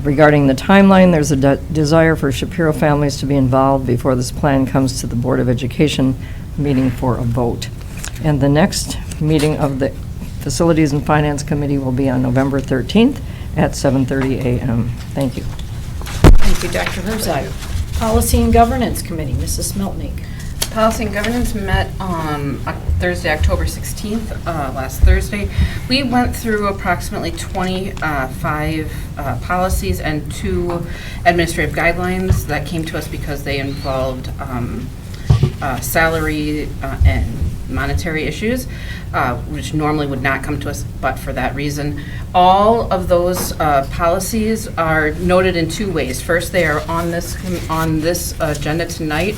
Regarding the timeline, there's a desire for Shapiro families to be involved before this plan comes to the Board of Education meeting for a vote. And the next meeting of the Facilities and Finance Committee will be on November 13th at 7:30 a.m. Thank you. Thank you, Dr. Herzog. Policy and Governance Committee, Mrs. Smeltnik. Policy and Governance met on Thursday, October 16th, last Thursday. We went through approximately 25 policies and 2 administrative guidelines that came to us because they involved salary and monetary issues, which normally would not come to us but for that reason. All of those policies are noted in 2 ways. First, they are on this agenda tonight,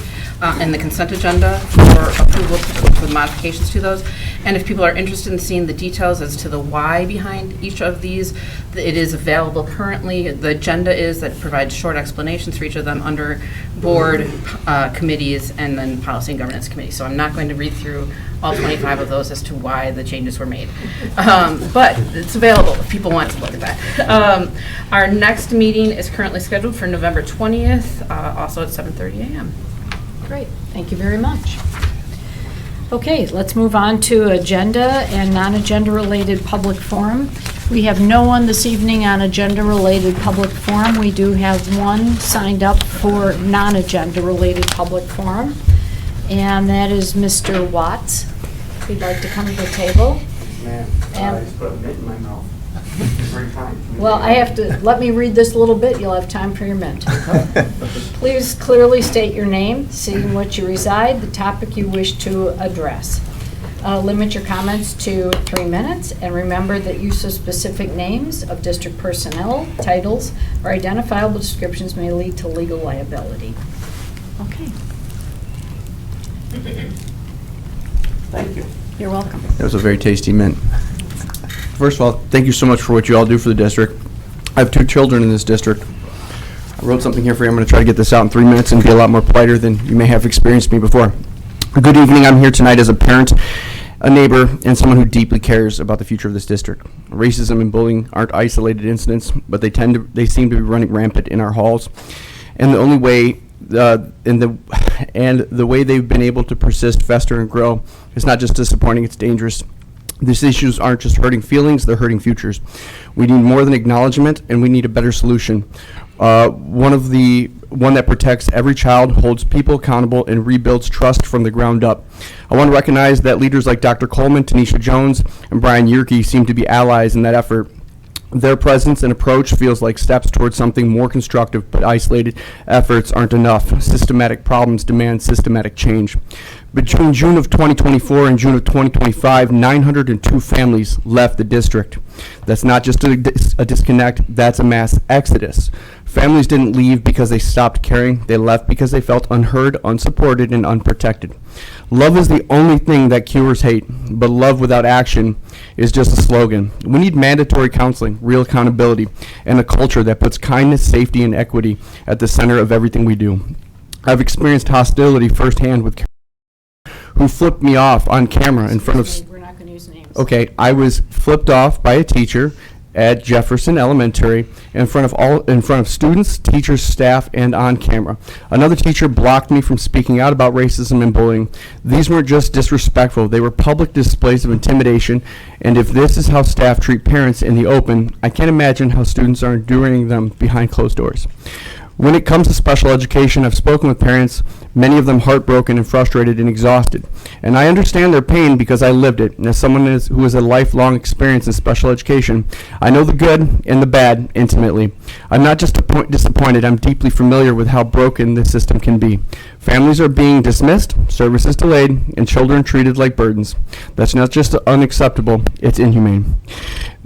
in the consent agenda for approval with modifications to those. And if people are interested in seeing the details as to the why behind each of these, it is available currently. The agenda that provides short explanations for each of them under board, committees, and then Policy and Governance Committee. So I'm not going to read through all 25 of those as to why the changes were made. But it's available if people want to look at that. Our next meeting is currently scheduled for November 20th, also at 7:30 a.m. Great, thank you very much. Okay, let's move on to agenda and non-agenda related public forum. We have no one this evening on agenda related public forum. We do have one signed up for non-agenda related public forum, and that is Mr. Watts. If he'd like to come to the table. Man, And- I just put a mint in my mouth. Very kind. Well, I have to, let me read this a little bit, you'll have time for your mint. Please clearly state your name, city in which you reside, the topic you wish to address. Limit your comments to 3 minutes, and remember that use of specific names of district personnel, titles, or identifiable descriptions may lead to legal liability. Okay, Thank you. you're welcome. That was a very tasty mint. First of all, thank you so much for what you all do for the district. I have 2 children in this district. I wrote something here for you. I'm going to try to get this out in 3 minutes and be a lot more politer than you may have experienced me before. Good evening. I'm here tonight as a parent, a neighbor, and someone who deeply cares about the future of this district. Racism and bullying aren't isolated incidents, but they seem to be running rampant in our halls. And the only way the way they've been able to persist, fester, and grow is not just disappointing, it's dangerous. These issues aren't just hurting feelings, they're hurting futures. We need more than acknowledgement, and we need a better solution. One that protects every child, holds people accountable, and rebuilds trust from the ground up. I want to recognize that leaders like Dr. Coleman, Tanisha Jones, and Brian Yerke seem to be allies in that effort. Their presence and approach feels like steps towards something more constructive, but isolated efforts aren't enough. Systematic problems demand systematic change. Between June of 2024 and June of 2025, 902 families left the district. That's not just a disconnect, that's a mass exodus. Families didn't leave because they stopped caring, they left because they felt unheard, unsupported, and unprotected. Love is the only thing that cures hate, but love without action is just a slogan. We need mandatory counseling, real accountability, and a culture that puts kindness, safety, and equity at the center of everything we do. I've experienced hostility firsthand with who flipped me off on camera in front of... We're not going to use names. Okay, I was flipped off by a teacher at Jefferson Elementary in front of students, teachers, staff, and on camera. Another teacher blocked me from speaking out about racism and bullying. These weren't just disrespectful, they were public displays of intimidation, and if this is how staff treat parents in the open, I can't imagine how students are enduring them behind closed doors. When it comes to special education, I've spoken with parents, many of them heartbroken and frustrated and exhausted. And I understand their pain because I lived it. And as someone who has a lifelong experience in special education, I know the good and the bad intimately. I'm not just disappointed, I'm deeply familiar with how broken this system can be. Families are being dismissed, services delayed, and children treated like burdens. That's not just unacceptable, it's inhumane.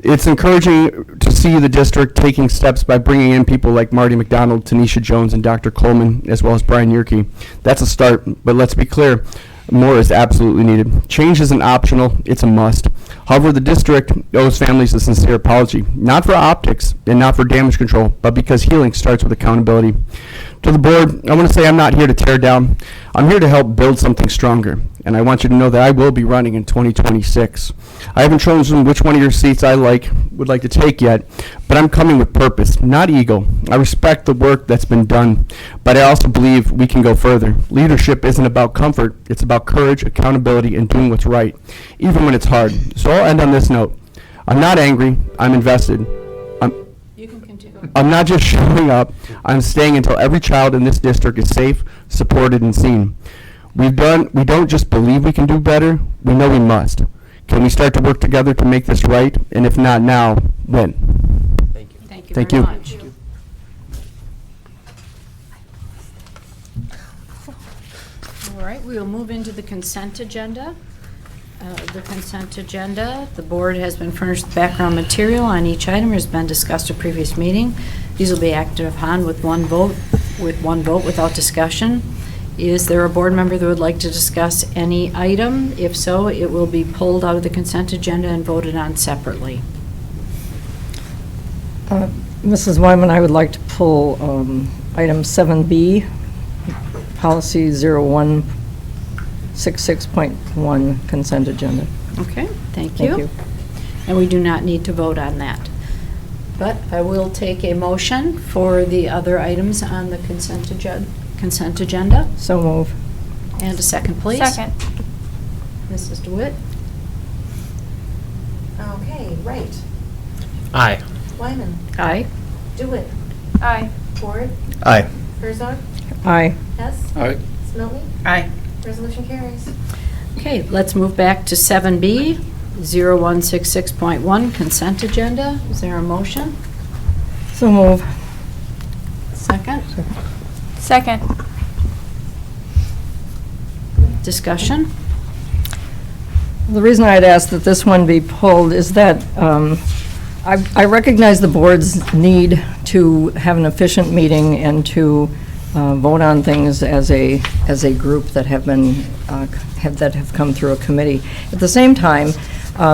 It's encouraging to see the district taking steps by bringing in people like Marty McDonald, Tanisha Jones, and Dr. Coleman, as well as Brian Yerke. That's a start, but let's be clear, more is absolutely needed. Change isn't optional, it's a must. However, the district owes families a sincere apology, not for optics and not for damage control, but because healing starts with accountability. To the board, I want to say I'm not here to tear down. I'm here to help build something stronger, and I want you to know that I will be running in 2026. I haven't chosen which one of your seats I would like to take yet, but I'm coming with purpose, not ego. I respect the work that's been done, but I also believe we can go further. Leadership isn't about comfort, it's about courage, accountability, and doing what's right, even when it's hard. So I'll end on this note. I'm not angry, I'm invested. You can continue. I'm not just showing up, I'm staying until every child in this district is safe, supported, and seen. We don't just believe we can do better, we know we must. Can we start to work together to make this right? And if not now, when? Thank you. Thank you Thank very you. much. All right, we will move into the consent agenda. The consent agenda, the board has been furnished with background material on each item, has been discussed at previous meeting. These will be acted upon with one vote without discussion. Is there a board member that would like to discuss any item? If so, it will be pulled out of the consent agenda and voted on separately. Mrs. Wyman, I would like to pull item 7B, policy 0166.1 consent agenda. Okay, thank Thank you. you. And we do not need to vote on that. But I will take a motion for the other items on the consent agenda. So move. And a second, please. Second. Mrs. DeWitt? Okay, Wright, Aye. Wyman, Aye. DeWitt, Aye. Ford, Aye. Herzog, Aye. Hess, All right. Smiltney, Aye. resolution carries. Okay, let's move back to 7B, 0166.1, consent agenda. Is there a motion? So move. Second? Second. Discussion? The reason I'd asked that this one be pulled is that I recognize the board's need to have an efficient meeting and to vote on things as a group that have been, that have come through a committee. At the same time,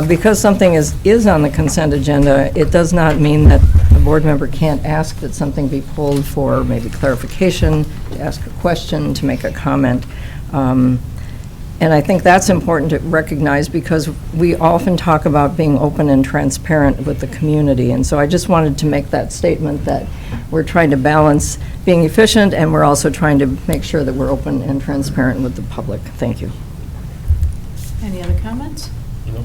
because something is on the consent agenda, it does not mean that a board member can't ask that something be pulled for maybe clarification, to ask a question, to make a comment. And I think that's important to recognize because we often talk about being open and transparent with the community. And so I just wanted to make that statement that we're trying to balance being efficient and we're also trying to make sure that we're open and transparent with the public. Thank you. Any other comments? No.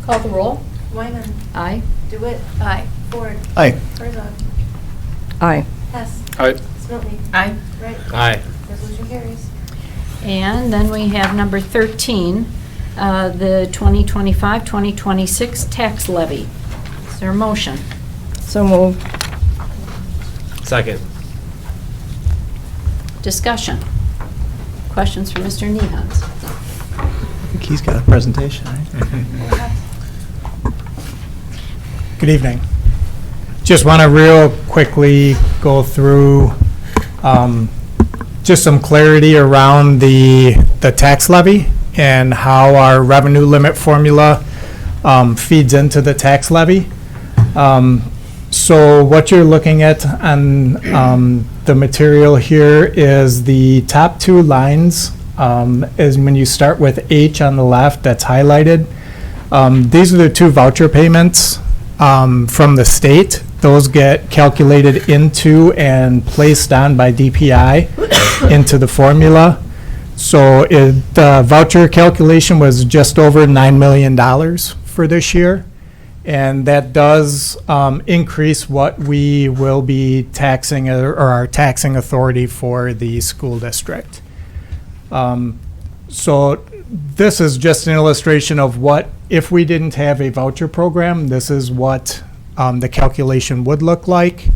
Call the roll. Wyman, Aye. DeWitt, Aye. Ford, Aye. Herzog, Aye. Hess, All right. Smiltney, Aye. Wright, Aye. resolution carries. And then we have number 13, the 2025-2026 tax levy. Is there a motion? So move. Second. Discussion? Questions for Mr. Nehans? I think he's got a presentation, right? Good evening. Just want to real quickly go through just some clarity around the tax levy and how our revenue limit formula feeds into the tax levy. So what you're looking at on the material here is the top two lines is when you start with H on the left that's highlighted. These are the two voucher payments from the state. Those get calculated into and placed on by DPI into the formula. So the voucher calculation was just over $9 million for this year. And that does increase what we will be taxing or our taxing authority for the school district. So this is just an illustration of what, if we didn't have a voucher program, this is what the calculation would look like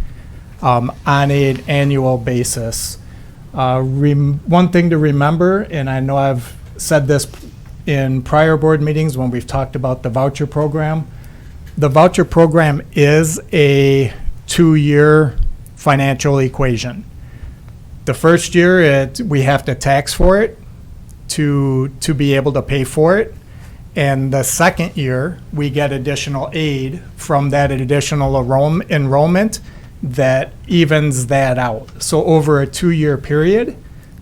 on an annual basis. One thing to remember, and I know I've said this in prior board meetings when we've talked about the voucher program, the voucher program is a 2-year financial equation. The first year, we have to tax for it to be able to pay for it. And the second year, we get additional aid from that additional enrollment that evens that out. So over a 2-year period,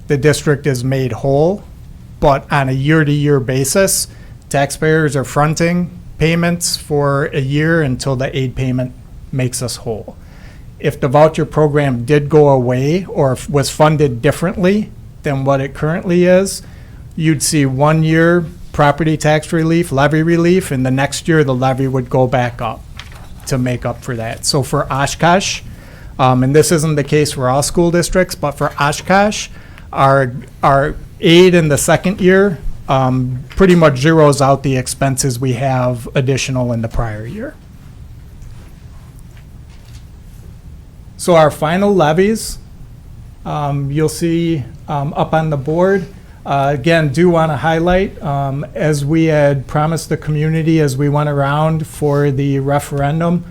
the district is made whole, but on a year-to-year basis, taxpayers are fronting payments for a year until the aid payment makes us whole. If the voucher program did go away or was funded differently than what it currently is, you'd see 1 year property tax relief, levy relief, and the next year the levy would go back up to make up for that. So for Oshkosh, and this isn't the case for all school districts, but for Oshkosh, our aid in the second year pretty much zeroes out the expenses we have additional in the prior year. So our final levies, you'll see up on the board. Again, do want to highlight, as we had promised the community as we went around for the referendum,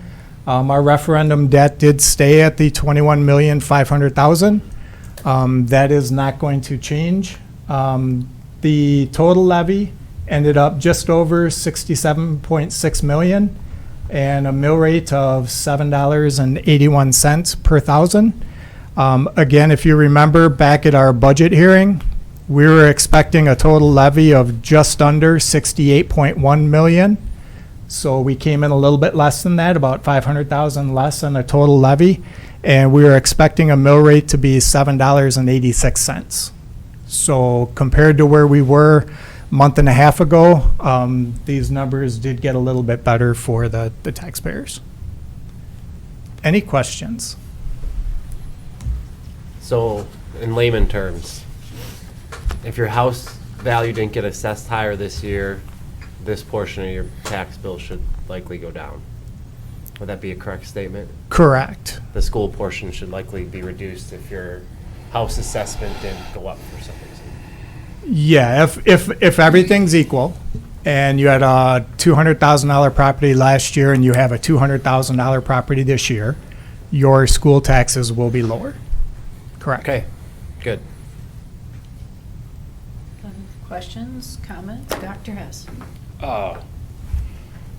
our referendum debt did stay at the $21,500,000. That is not going to change. The total levy ended up just over $67.6 million and a mill rate of $7.81 per thousand. Again, if you remember back at our budget hearing, we were expecting a total levy of just under $68.1 million. So we came in a little bit less than that, about $500,000 less on a total levy. And we were expecting a mill rate to be $7.86. So compared to where we were month and a half ago, these numbers did get a little bit better for the taxpayers. Any questions? So, in layman terms, if your house value didn't get assessed higher this year, this portion of your tax bill should likely go down. Would that be a correct statement? Correct. The school portion should likely be reduced if your house assessment didn't go up for some reason. Yeah, if everything's equal, and you had a $200,000 property last year and you have a $200,000 property this year, your school taxes will be lower. Correct. Okay, good. Questions, comments? Dr. Hess?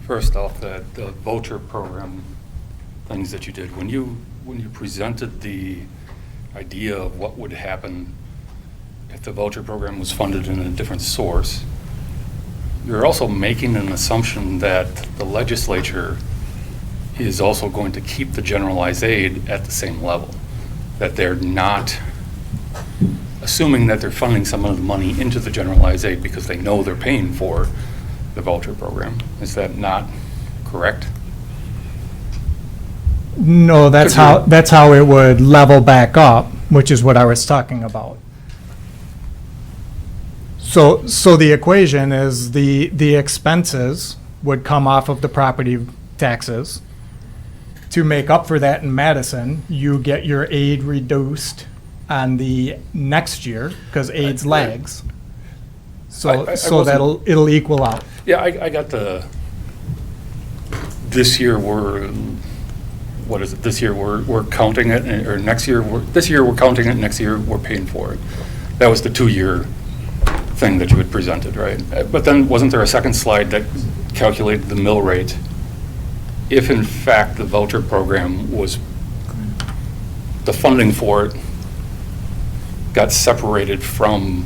First off, the voucher program things that you did, when you presented the idea of what would happen if the voucher program was funded in a different source, you're also making an assumption that the legislature is also going to keep the generalized aid at the same level, that they're not assuming that they're funding some of the money into the generalized aid because they know they're paying for the voucher program. Is that not correct? No, that's how it would level back up, which is what I was talking about. So the equation is the expenses would come off of the property taxes. To make up for that in Madison, you get your aid reduced on the next year, because AIDS lags. So it'll equal out. Yeah, I got this year what is it? This year we're counting it, or next year this year we're counting it, next year we're paying for it. That was the 2-year thing that you had presented, right? But then wasn't there a second slide that calculated the mill rate if in fact the voucher program was, the funding for it got separated from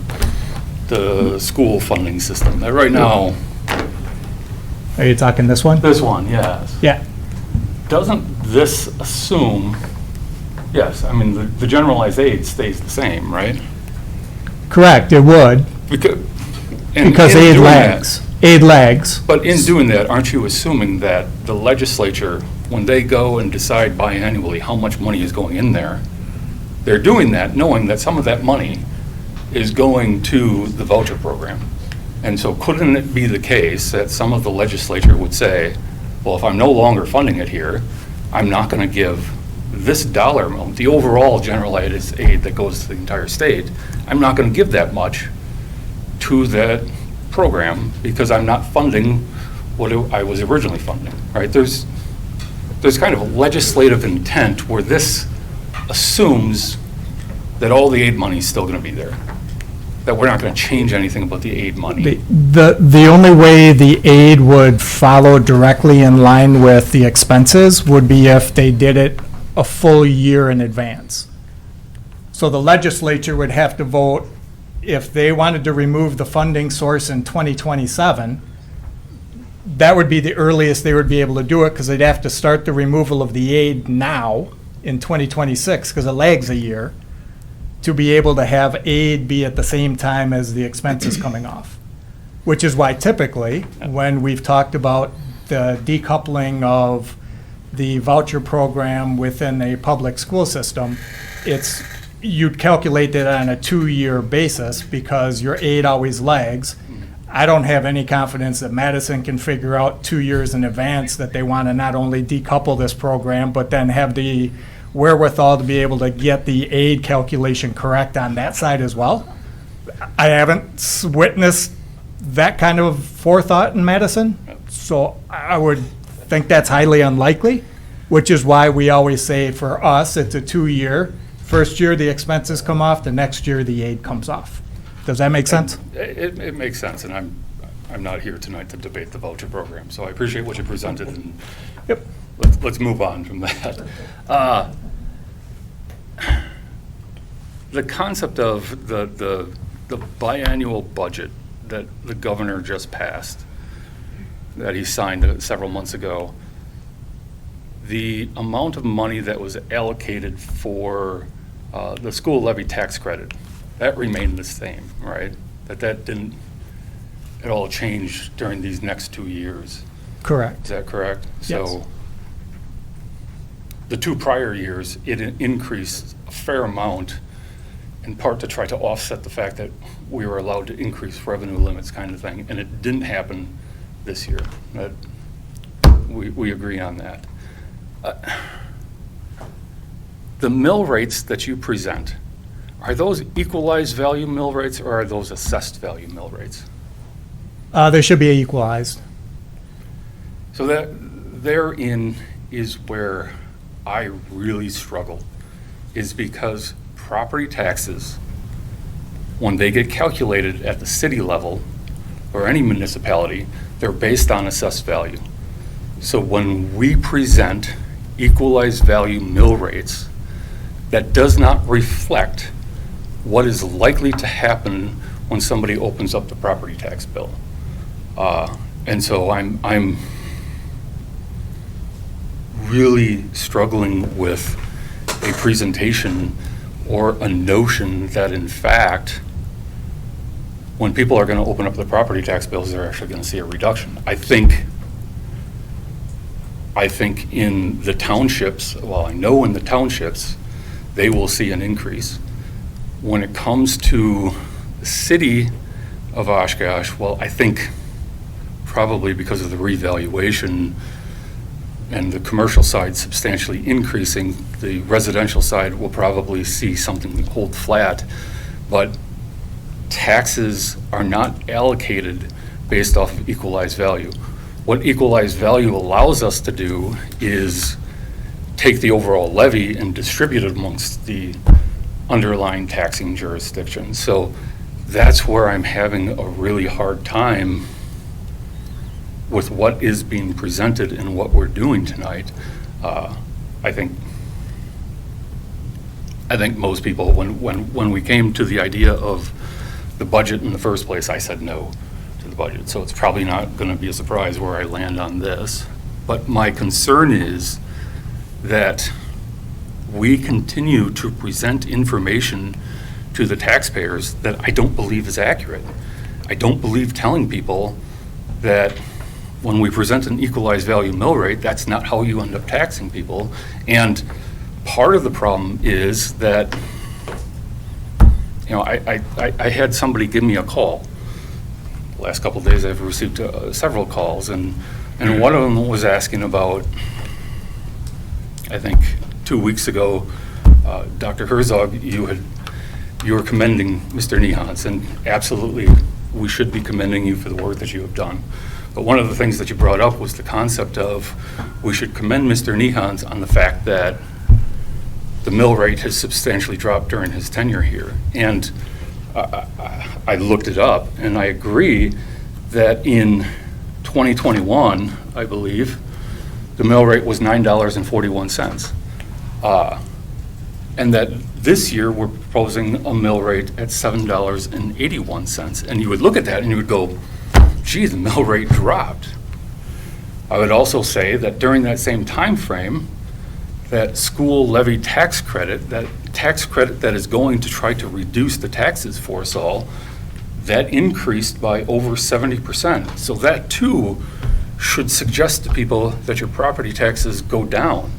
the school funding system? Right now. Are you talking this one? This one, yes. Yeah. Doesn't this assume, yes, I mean, the generalized aid stays the same, right? Correct, it would. Because aid lags. Aid lags. But in doing that, aren't you assuming that the legislature, when they go and decide biannually how much money is going in there, they're doing that knowing that some of that money is going to the voucher program? And so couldn't it be the case that some of the legislature would say, well, if I'm no longer funding it here, I'm not going to give this dollar amount, the overall generalized aid that goes to the entire state, I'm not going to give that much to that program because I'm not funding what I was originally funding, right? There's kind of a legislative intent where this assumes that all the aid money is still going to be there, that we're not going to change anything about the aid money. The only way the aid would follow directly in line with the expenses would be if they did it a full year in advance. So the legislature would have to vote, if they wanted to remove the funding source in 2027, that would be the earliest they would be able to do it, because they'd have to start the removal of the aid now in 2026, because it lags a year, to be able to have aid be at the same time as the expenses coming off. Which is why typically, when we've talked about the decoupling of the voucher program within a public school system, you'd calculate it on a 2-year basis because your aid always lags. I don't have any confidence that Madison can figure out 2 years in advance that they want to not only decouple this program, but then have the wherewithal to be able to get the aid calculation correct on that side as well. I haven't witnessed that kind of forethought in Madison, so I would think that's highly unlikely, which is why we always say for us, it's a 2-year. First year, the expenses come off, the next year, the aid comes off. Does that make sense? It makes sense, and I'm not here tonight to debate the voucher program, so I appreciate what you presented, and Yep. let's move on from that. The concept of the biannual budget that the governor just passed, that he signed several months ago, the amount of money that was allocated for the school levy tax credit, that remained the same, right? That didn't it all changed during these next 2 years. Correct. Is that correct? Yes. So the 2 prior years, it increased a fair amount, in part to try to offset the fact that we were allowed to increase revenue limits kind of thing, and it didn't happen this year. We agree on that. The mill rates that you present, are those equalized value mill rates or are those assessed value mill rates? They should be equalized. So that therein is where I really struggle, is because property taxes, when they get calculated at the city level or any municipality, they're based on assessed value. So when we present equalized value mill rates, that does not reflect what is likely to happen when somebody opens up the property tax bill. And so I'm really struggling with a presentation or a notion that in fact, when people are going to open up the property tax bills, they're actually going to see a reduction. I think in the townships, well, I know in the townships, they will see an increase. When it comes to the city of Oshkosh, well, I think probably because of the revaluation and the commercial side substantially increasing, the residential side will probably see something hold flat. But taxes are not allocated based off of equalized value. What equalized value allows us to do is take the overall levy and distribute it amongst the underlying taxing jurisdictions. So that's where I'm having a really hard time with what is being presented and what we're doing tonight. I think most people, when we came to the idea of the budget in the first place, I said no to the budget. So it's probably not going to be a surprise where I land on this. But my concern is that we continue to present information to the taxpayers that I don't believe is accurate. I don't believe telling people that when we present an equalized value mill rate, that's not how you end up taxing people. And part of the problem is that, you know, I had somebody give me a call. The last couple of days I've received several calls, and one of them was asking about, I think 2 weeks ago, Dr. Herzog, you were commending Mr. Nehans, and absolutely we should be commending you for the work that you have done. But one of the things that you brought up was the concept of we should commend Mr. Nehans on the fact that the mill rate has substantially dropped during his tenure here. And I looked it up, and I agree that in 2021, I believe, the mill rate was $9.41. And that this year, we're proposing a mill rate at $7.81. And you would look at that and you would go, gee, the mill rate dropped. I would also say that during that same time frame, that school levy tax credit, that tax credit that is going to try to reduce the taxes for us all, that increased by over 70%. So that too should suggest to people that your property taxes go down.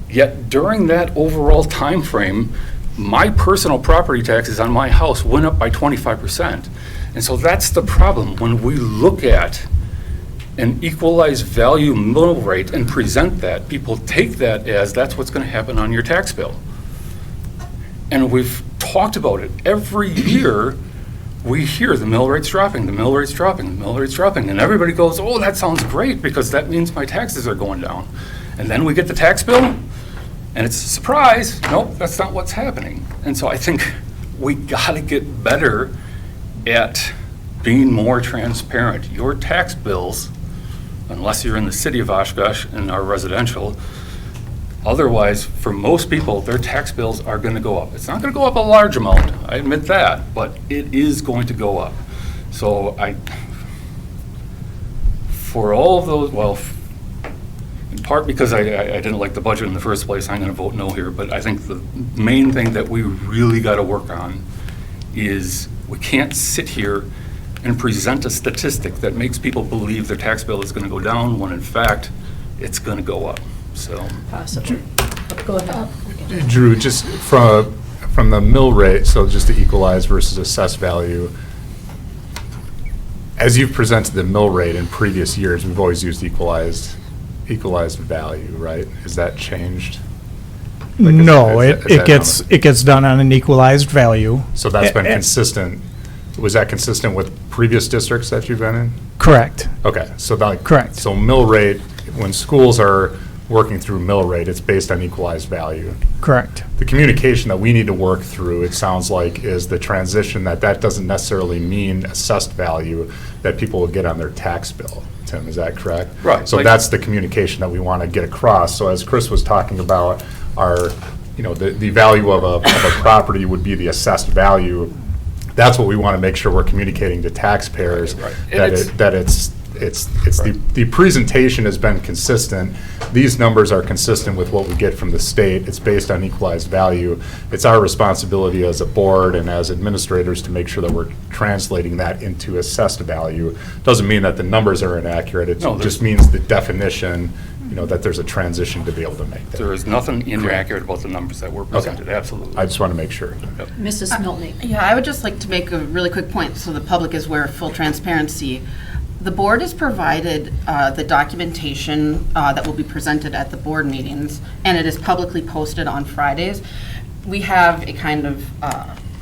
Yet during that overall time frame, my personal property taxes on my house went up by 25%. And so that's the problem. When we look at an equalized value mill rate and present that, people take that as that's what's going to happen on your tax bill. And we've talked about it. Every year, we hear the mill rate's dropping, the mill rate's dropping, the mill rate's dropping. And everybody goes, oh, that sounds great because that means my taxes are going down. And then we get the tax bill, and it's a surprise. Nope, that's not what's happening. And so I think we got to get better at being more transparent. Your tax bills, unless you're in the city of Oshkosh and are residential, otherwise, for most people, their tax bills are going to go up. It's not going to go up a large amount, I admit that, but it is going to go up. So for all of those, well, in part because I didn't like the budget in the first place, I'm going to vote no here, but I think the main thing that we really got to work on is we can't sit here and present a statistic that makes people believe their tax bill is going to go down when in fact it's going to go up. So Possibly. Go ahead. Drew, just from the mill rate, so just the equalized versus assessed value, as you've presented the mill rate in previous years, we've always used equalized value, right? Has that changed? Like, No, is it that it gets done on an equalized value. So that's been A- a- consistent. Was that consistent with previous districts that you've been in? Correct. Okay, so that. Correct. So mill rate, when schools are working through mill rate, it's based on equalized value. Correct. The communication that we need to work through, it sounds like, is the transition that doesn't necessarily mean assessed value that people will get on their tax bill. Tim, is that correct? Right. So Like- that's the communication that we want to get across. So as Chris was talking about, the value of a property would be the assessed value. That's what we want to make sure we're communicating to taxpayers, Right. And that it's the presentation has been consistent. These numbers are consistent with what we get from the state. It's based on equalized value. It's our responsibility as a board and as administrators to make sure that we're translating that into assessed value. Doesn't mean that the numbers are inaccurate. It No, just means the definition, that there's a transition to be able to make that. there is nothing inaccurate about the numbers that were presented, absolutely. I just want to make sure. Mrs. Miltney. Yeah, I would just like to make a really quick point so the public is aware of full transparency. The board has provided the documentation that will be presented at the board meetings, and it is publicly posted on Fridays. We have a kind of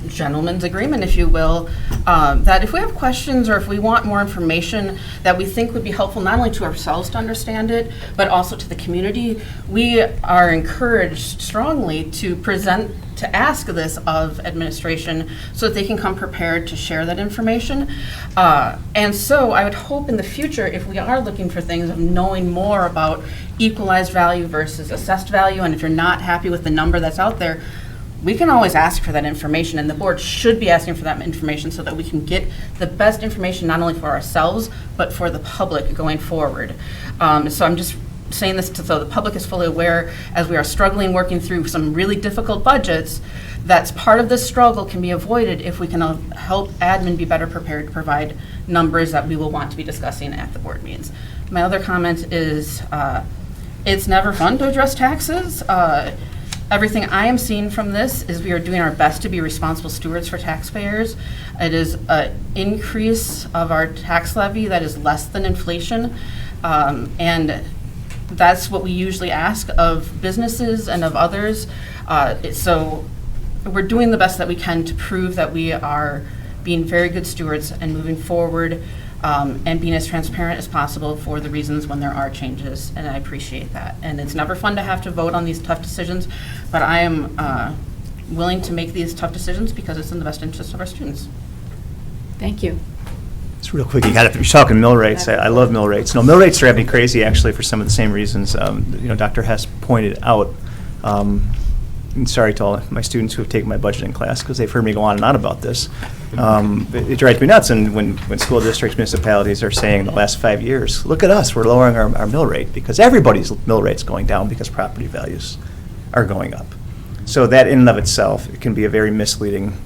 gentleman's agreement, if you will, that if we have questions or if we want more information that we think would be helpful not only to ourselves to understand it, but also to the community, we are encouraged strongly to ask this of administration so that they can come prepared to share that information. And so I would hope in the future, if we are looking for things of knowing more about equalized value versus assessed value, and if you're not happy with the number that's out there, we can always ask for that information, and the board should be asking for that information so that we can get the best information not only for ourselves, but for the public going forward. So I'm just saying this so the public is fully aware, as we are struggling, working through some really difficult budgets, that's part of this struggle can be avoided if we can help admin be better prepared to provide numbers that we will want to be discussing at the board meetings. My other comment is it's never fun to address taxes. Everything I am seeing from this is we are doing our best to be responsible stewards for taxpayers. It is an increase of our tax levy that is less than inflation, and that's what we usually ask of businesses and of others. So we're doing the best that we can to prove that we are being very good stewards and moving forward, and being as transparent as possible for the reasons when there are changes, and I appreciate that. And it's never fun to have to vote on these tough decisions, but I am willing to make these tough decisions because it's in the best interest of our students. Thank you. Just real quick, you're talking mill rates. I love mill rates. No, mill rates drive me crazy, actually, for some of the same reasons Dr. Hess pointed out. And sorry to all my students who have taken my budgeting class, because they've heard me go on and on about this. It drives me nuts, and when school districts, municipalities are saying in the last 5 years, look at us, we're lowering our mill rate, because everybody's mill rate's going down because property values are going up. So that in and of itself, it can be a very misleading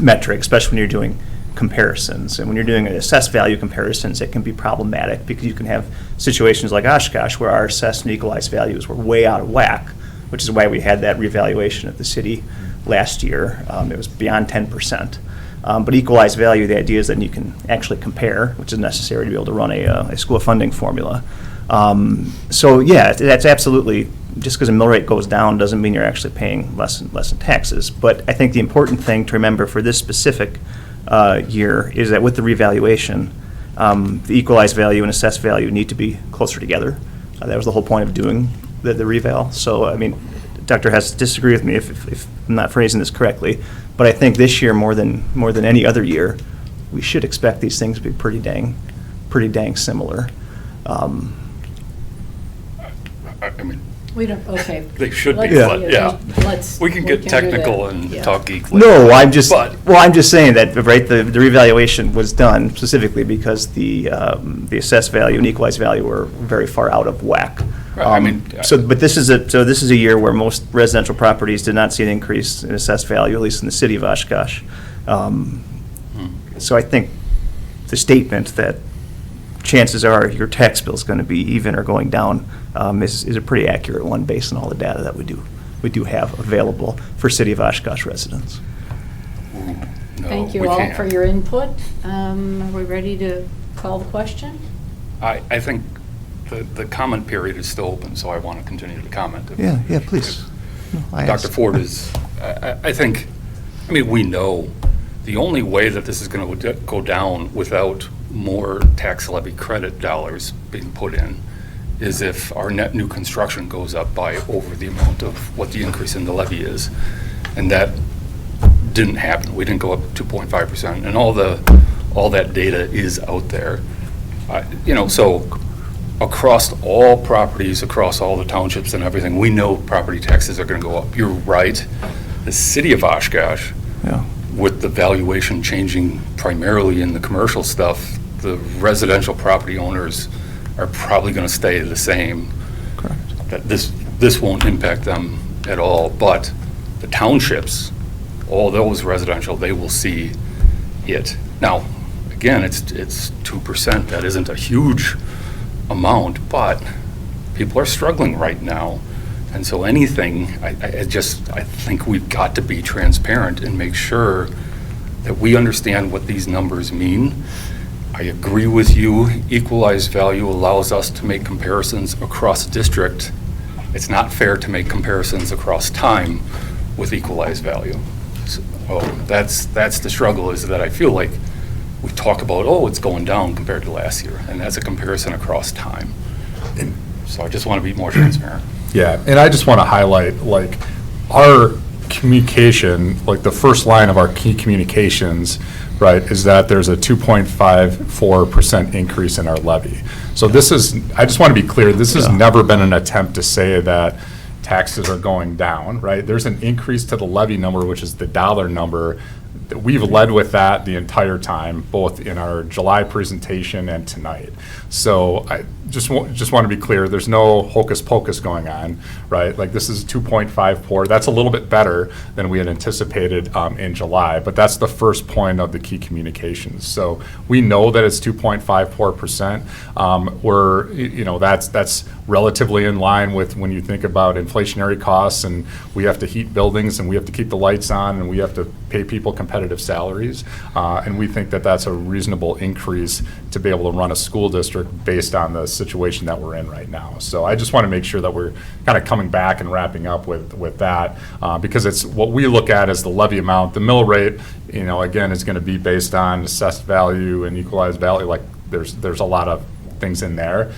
metric, especially when you're doing comparisons. And when you're doing assessed value comparisons, it can be problematic, because you can have situations like Oshkosh where our assessed and equalized values were way out of whack, which is why we had that revaluation of the city last year. It was beyond 10%. But equalized value, the idea is that you can actually compare, which is necessary to be able to run a school funding formula. So yeah, that's absolutely, just because a mill rate goes down doesn't mean you're actually paying less in taxes. But I think the important thing to remember for this specific year is that with the revaluation, the equalized value and assessed value need to be closer together. That was the whole point of doing the reval. So, I mean, Dr. Hess, disagree with me if I'm not phrasing this correctly, but I think this year more than any other year, we should expect these things to be pretty dang similar. I mean, We don't, okay. they should be, Let's- but yeah. Let's. We can get do technical that. and Yeah. talk geek. No, I'm just But- saying that, right, the revaluation was done specifically because the assessed value and equalized value were very far out of whack. Right, I mean, But this is a year where most residential properties did not see an increase in assessed value, at least in the city of Oshkosh. So I think the statement that chances are your tax bill is going to be even or going down is a pretty accurate one based on all the data that we do have available for City of Oshkosh residents. No, Thank you we all can't. for your input. Are we ready to call the question? I think the comment period is still open, so I want to continue to comment. Yeah, please. No, I Dr. asked. Ford is, I think, I mean, we know the only way that this is going to go down without more tax levy credit dollars being put in is if our net new construction goes up by over the amount of what the increase in the levy is. And that didn't happen. We didn't go up 2.5%. And all that data is out there. So across all properties, across all the townships and everything, we know property taxes are going to go up. You're right. The city of Oshkosh, Yeah. with the valuation changing primarily in the commercial stuff, the residential property owners are probably going to stay the same. Correct. That this won't impact them at all, but the townships, all those residential, they will see it. Now, again, it's 2%. That isn't a huge amount, but people are struggling right now. And so anything, I think we've got to be transparent and make sure that we understand what these numbers mean. I agree with you, equalized value allows us to make comparisons across district. It's not fair to make comparisons across time with equalized value. So, that's the struggle, is that I feel like we talk about, it's going down compared to last year, and that's a comparison across time. And so I just want to be more transparent. Yeah, and I just want to highlight, like, our communication, like the first line of our key communications, right, is that there's a 2.54% increase in our levy. So this is, I just want to be clear, this has never been an attempt to say that taxes are going down, right? There's an increase to the levy number, which is the dollar number. We've led with that the entire time, both in our July presentation and tonight. So I just want to be clear, there's no hocus pocus going on, right? Like, this is 2.54. That's a little bit better than we had anticipated in July, but that's the first point of the key communications. So we know that it's 2.54%. That's relatively in line with when you think about inflationary costs, and we have to heat buildings, and we have to keep the lights on, and we have to pay people competitive salaries. And we think that that's a reasonable increase to be able to run a school district based on the situation that we're in right now. So I just want to make sure that we're kind of coming back and wrapping up with that, because it's what we look at as the levy amount. The mill rate, again, is going to be based on assessed value and equalized value. Like, there's a lot of things in there.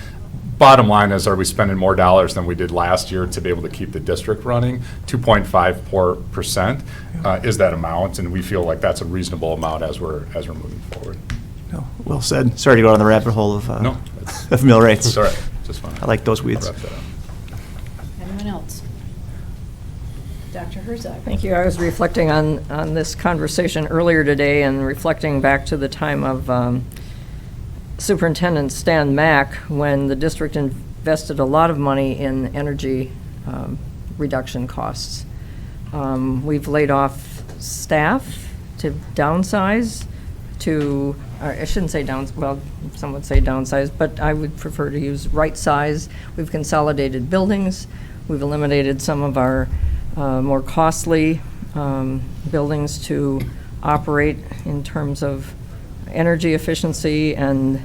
Bottom line is, are we spending more dollars than we did last year to be able to keep the district running? 2.54% is that amount, and we feel like that's a reasonable amount as we're moving forward. No, well said. Sorry to go down the rabbit hole of No, of mill rates. it's all right. Just fine. I like those weeds. Wrap that up. Anyone else? Dr. Herzog? Thank you. I was reflecting on this conversation earlier today and reflecting back to the time of Superintendent Stan Mack, when the district invested a lot of money in energy reduction costs. We've laid off staff to downsize, I shouldn't say some would say downsize, but I would prefer to use right size. We've consolidated buildings. We've eliminated some of our more costly buildings to operate in terms of energy efficiency, and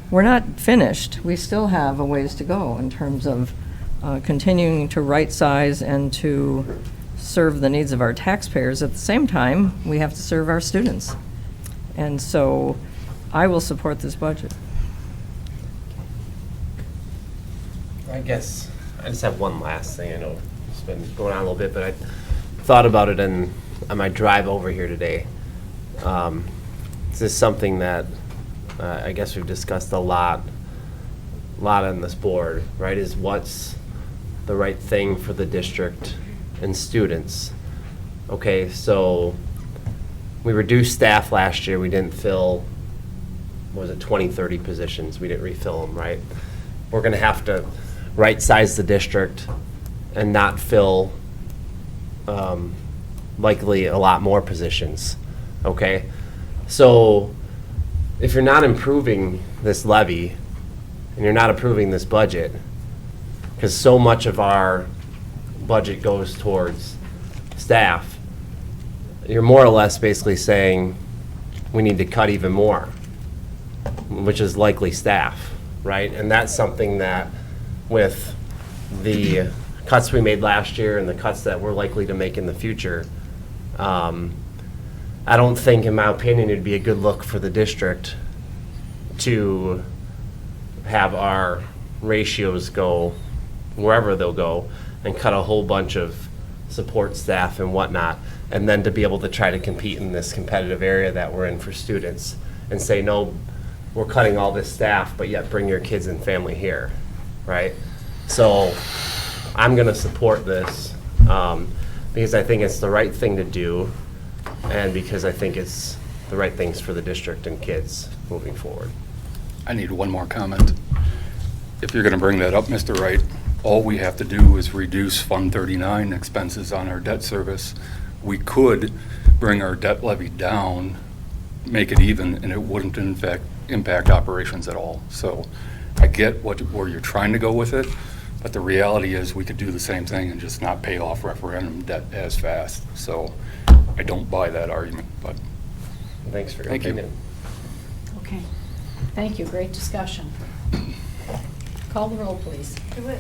we're not finished. We still have a ways to go in terms of continuing to right size and to serve the needs of our taxpayers. At the same time, we have to serve our students. And so I will support this budget. I guess I just have one last thing. I know it's been going on a little bit, but I thought about it on my drive over here today. This is something that I guess we've discussed a lot on this board, right? Is what's the right thing for the district and students. Okay, so we reduced staff last year. We didn't fill, 20, 30 positions. We didn't refill them, right? We're going to have to right-size the district and not fill likely a lot more positions, okay? So if you're not improving this levy and you're not approving this budget, because so much of our budget goes towards staff, you're more or less basically saying we need to cut even more, which is likely staff, right? And that's something that with the cuts we made last year and the cuts that we're likely to make in the future, I don't think, in my opinion, it'd be a good look for the district to have our ratios go wherever they'll go and cut a whole bunch of support staff and whatnot, and then to be able to try to compete in this competitive area that we're in for students and say, no, we're cutting all this staff, but yet bring your kids and family here, right? So I'm going to support this because I think it's the right thing to do, and because I think it's the right things for the district and kids moving forward. I need one more comment. If you're going to bring that up, Mr. Wright, all we have to do is reduce Fund 39 expenses on our debt service. We could bring our debt levy down, make it even, and it wouldn't in fact impact operations at all. So I get where you're trying to go with it, but the reality is we could do the same thing and just not pay off referendum debt as fast. So I don't buy that argument, but Thanks for your Thank you. opinion. Okay, thank you, great discussion. Call the roll, please. DeWitt.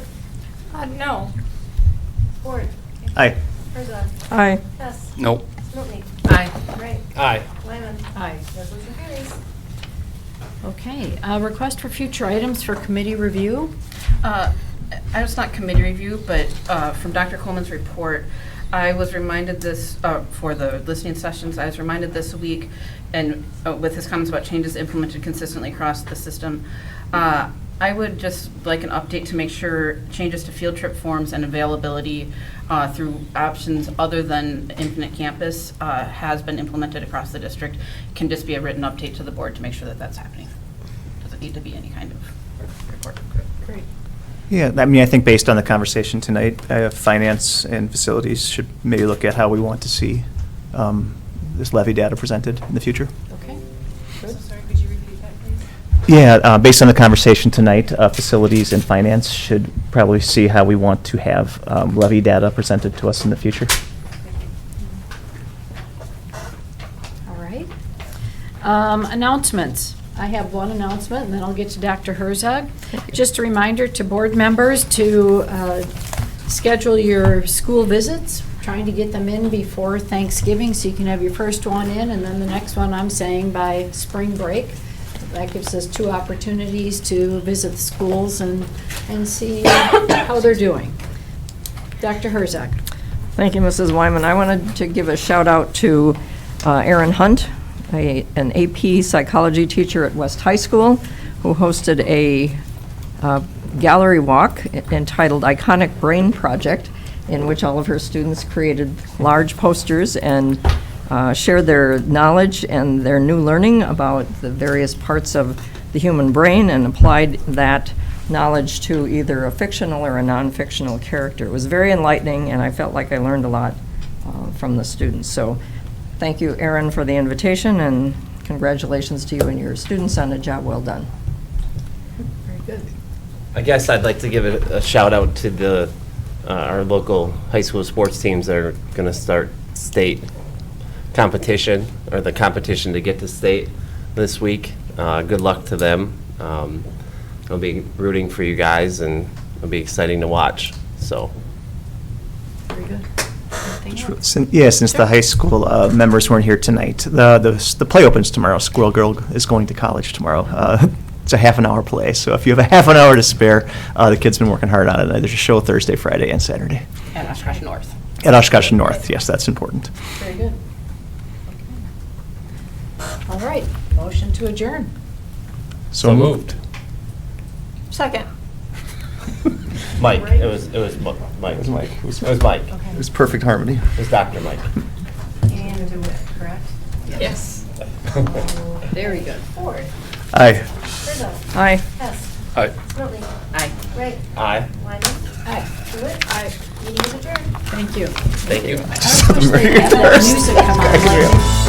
No. Ford. Aye. Herzog. Aye. Hess. nope. Milton. Aye. Wright. Aye. Wyman. Aye. Resolution carries. Okay, request for future items for committee review. It's not committee review, but from Dr. Coleman's report, I was reminded this, for the listening sessions, I was reminded this week, and with his comments about changes implemented consistently across the system, I would just like an update to make sure changes to field trip forms and availability through options other than Infinite Campus has been implemented across the district. Can just be a written update to the board to make sure that that's happening. Doesn't need to be any kind of report. Great. Yeah, I mean, I think based on the conversation tonight, finance and facilities should maybe look at how we want to see this levy data presented in the future. Okay, So good. sorry, could you repeat that, please? Yeah, based on the conversation tonight, facilities and finance should probably see how we want to have levy data presented to us in the future. All right. Announcements. I have one announcement, and then I'll get to Dr. Herzog. Just a reminder to board members to schedule your school visits, trying to get them in before Thanksgiving so you can have your first one in, and then the next one, I'm saying, by spring break. That gives us 2 opportunities to visit the schools and see how they're doing. Dr. Herzog. Thank you, Mrs. Wyman. I wanted to give a shout out to Aaron Hunt, an AP psychology teacher at West High School, who hosted a gallery walk entitled Iconic Brain Project, in which all of her students created large posters and shared their knowledge and their new learning about the various parts of the human brain and applied that knowledge to either a fictional or a non-fictional character. It was very enlightening, and I felt like I learned a lot from the students. So thank you, Erin, for the invitation, and congratulations to you and your students on a job well done. Very good. I guess I'd like to give a shout out to the our local high school sports teams that are going to start state competition, or the competition to get to state this week. Good luck to them. I'll be rooting for you guys, and it'll be exciting to watch. So. Very good. Anything else? Since the high school members weren't here tonight, the play opens tomorrow. Squirrel Girl is going to college tomorrow. It's a half an hour play, so if you have a half an hour to spare, the kids been working hard on it. There's a show Thursday, Friday, and Saturday. At Oshkosh North. At Oshkosh North, yes, that's important. Very good. Okay. All right, motion to adjourn. So moved. Second. Mike, it was Mike. It was Mike. It was Mike. Okay. It was perfect harmony. It was Dr. Mike. And DeWitt, correct? Yes. Very good. Ford. Aye. Herzog. Aye. Hess. Aye. Milton. Aye. Wright. Aye. Wyman. Aye. DeWitt. Aye. Meeting is adjourned. Thank you. Thank you. I wish they had that music come on. like-